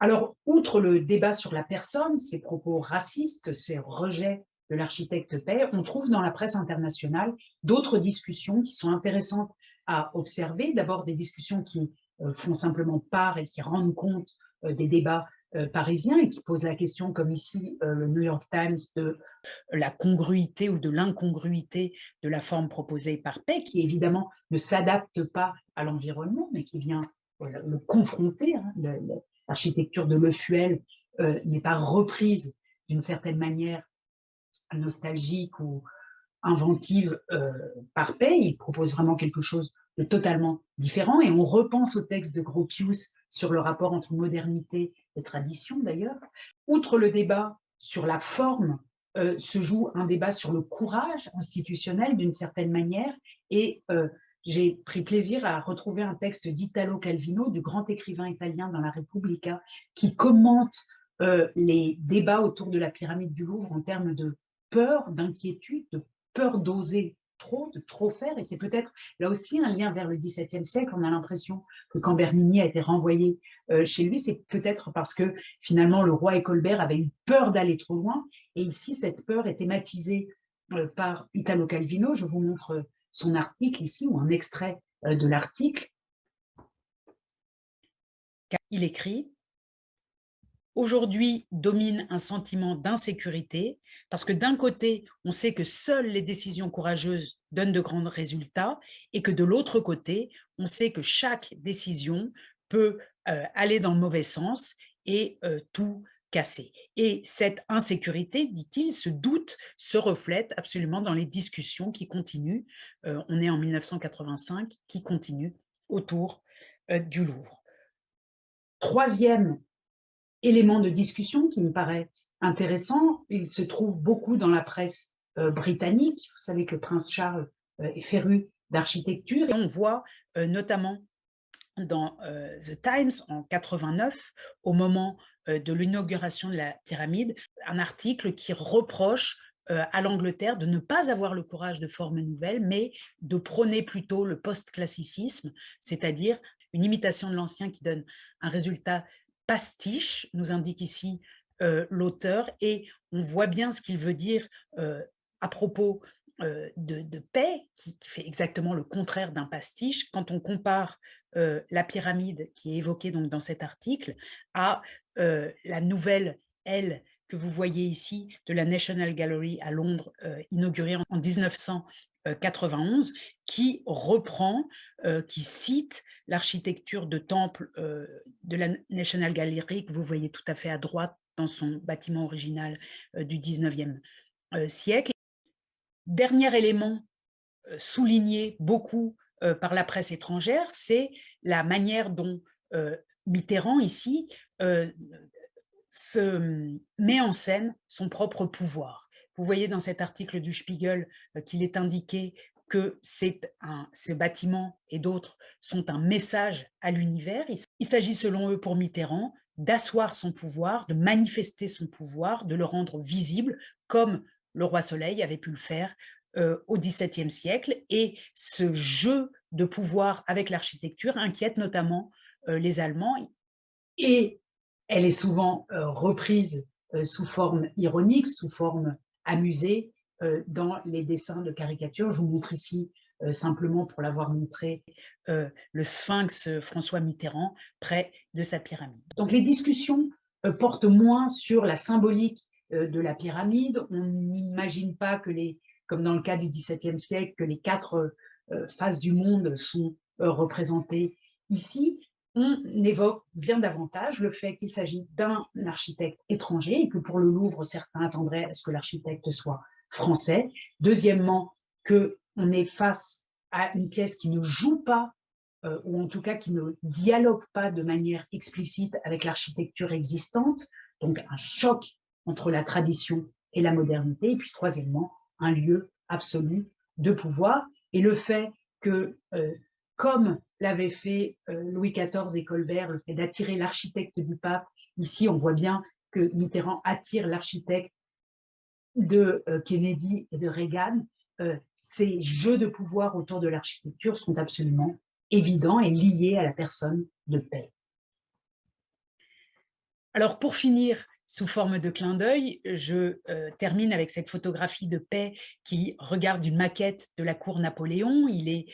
Alors, outre le débat sur la personne, ses propos racistes, ses rejets de l'architecte Paix, on trouve dans la presse internationale d'autres discussions qui sont intéressantes à observer. D'abord, des discussions qui font simplement part et qui rendent compte des débats parisiens et qui posent la question, comme ici le New York Times, de la congruité ou de l'incongruité de la forme proposée par Paix, qui évidemment ne s'adapte pas à l'environnement, mais qui vient le confronter. Hein, l'architecture de Le Fuel n'est pas reprise d'une certaine manière nostalgique ou inventive par Paix. Il propose vraiment quelque chose de totalement différent. Et on repense au texte de Gropius sur le rapport entre modernité et tradition, d'ailleurs. Outre le débat sur la forme, se joue un débat sur le courage institutionnel, d'une certaine manière. Et j'ai pris plaisir à retrouver un texte d'Italo Calvino, du grand écrivain italien dans la Repubblica, qui commente les débats autour de la pyramide du Louvre en termes de peur, d'inquiétude, de peur d'oser trop, de trop faire. Et c'est peut-être là aussi un lien vers le XVIIe siècle. On a l'impression que quand Bernini a été renvoyé chez lui, c'est peut-être parce que finalement le roi et Colbert avaient eu peur d'aller trop loin. Et ici, cette peur est thématisée par Italo Calvino. Je vous montre son article ici, ou un extrait de l'article. Il écrit: aujourd'hui domine un sentiment d'insécurité parce que d'un côté, on sait que seules les décisions courageuses donnent de grands résultats et que de l'autre côté, on sait que chaque décision peut aller dans le mauvais sens et tout casser. Et cette insécurité, dit-il, ce doute se reflète absolument dans les discussions qui continuent. On est en 1985, qui continuent autour du Louvre. Troisième élément de discussion qui me paraît intéressant, il se trouve beaucoup dans la presse britannique. Vous savez que le prince Charles est féru d'architecture. Et on voit notamment dans The Times en 89, au moment de l'inauguration de la pyramide, un article qui reproche à l'Angleterre de ne pas avoir le courage de formes nouvelles, mais de prôner plutôt le post-classicisme, c'est-à-dire une imitation de l'ancien qui donne un résultat pastiche, nous indique ici l'auteur, et on voit bien ce qu'il veut dire à propos de paix, qui fait exactement le contraire d'un pastiche. Quand on compare la pyramide qui est évoquée donc dans cet article à la nouvelle aile que vous voyez ici de la National Gallery à Londres, inaugurée en 1991, qui reprend, qui cite l'architecture de temple de la National Gallery que vous voyez tout à fait à droite dans son bâtiment original du 19e siècle. Dernier élément souligné beaucoup par la presse étrangère, c'est la manière dont Mitterrand, ici, se met en scène son propre pouvoir. Vous voyez dans cet article du Spiegel qu'il est indiqué que ces bâtiments et d'autres sont un message à l'univers. Il s'agit selon eux pour Mitterrand d'asseoir son pouvoir, de manifester son pouvoir, de le rendre visible, comme le roi Soleil avait pu le faire au XVIIe siècle. Et ce jeu de pouvoir avec l'architecture inquiète notamment les Allemands. Et elle est souvent reprise sous forme ironique, sous forme amusée dans les dessins de caricature. Je vous montre ici simplement pour l'avoir montré le sphinx François Mitterrand près de sa pyramide. Donc les discussions portent moins sur la symbolique de la pyramide. On n'imagine pas que comme dans le cas du XVIIe siècle, que les quatre faces du monde sont représentées ici. On évoque bien davantage le fait qu'il s'agit d'un architecte étranger et que pour le Louvre, certains attendraient à ce que l'architecte soit français. Deuxièmement, qu'on est face à une pièce qui ne joue pas, ou en tout cas qui ne dialogue pas de manière explicite avec l'architecture existante, donc un choc entre la tradition et la modernité. Et puis troisièmement, un lieu absolu de pouvoir. Et le fait que, comme l'avaient fait Louis XIV et Colbert, le fait d'attirer l'architecte du pape. Ici, on voit bien que Mitterrand attire l'architecte de Kennedy et de Reagan. Ces jeux de pouvoir autour de l'architecture sont absolument évidents et liés à la personne de paix. Alors, pour finir, sous forme de clin d'œil, je termine avec cette photographie de paix qui regarde une maquette de la cour Napoléon. Il est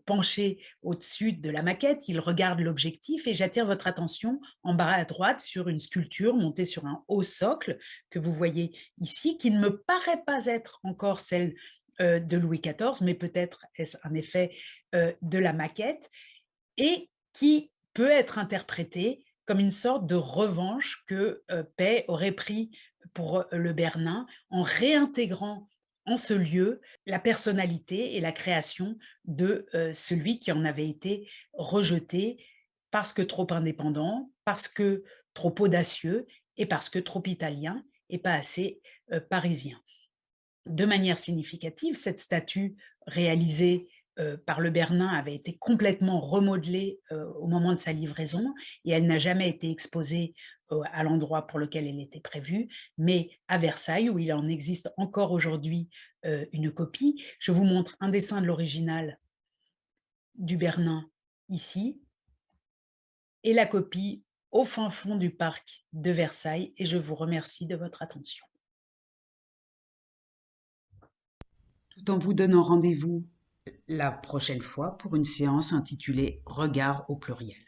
penché au-dessus de la maquette, il regarde l'objectif et j'attire votre attention en bas à droite sur une sculpture montée sur un haut socle que vous voyez ici, qui ne me paraît pas être encore celle de Louis XIV, mais peut-être est-ce un effet de la maquette, et qui peut être interprétée comme une sorte de revanche que Paix aurait pris pour le Bernin en réintégrant en ce lieu la personnalité et la création de celui qui en avait été rejeté parce que trop indépendant, parce que trop audacieux et parce que trop italien et pas assez parisien. De manière significative, cette statue réalisée par le Bernin avait été complètement remodelée au moment de sa livraison et elle n'a jamais été exposée à l'endroit pour lequel elle était prévue, mais à Versailles, où il en existe encore aujourd'hui une copie. Je vous montre un dessin de l'original du Bernin ici et la copie au fin fond du parc de Versailles, et je vous remercie de votre attention. Tout en vous donnant rendez-vous la prochaine fois pour une séance intitulée Regard au pluriel.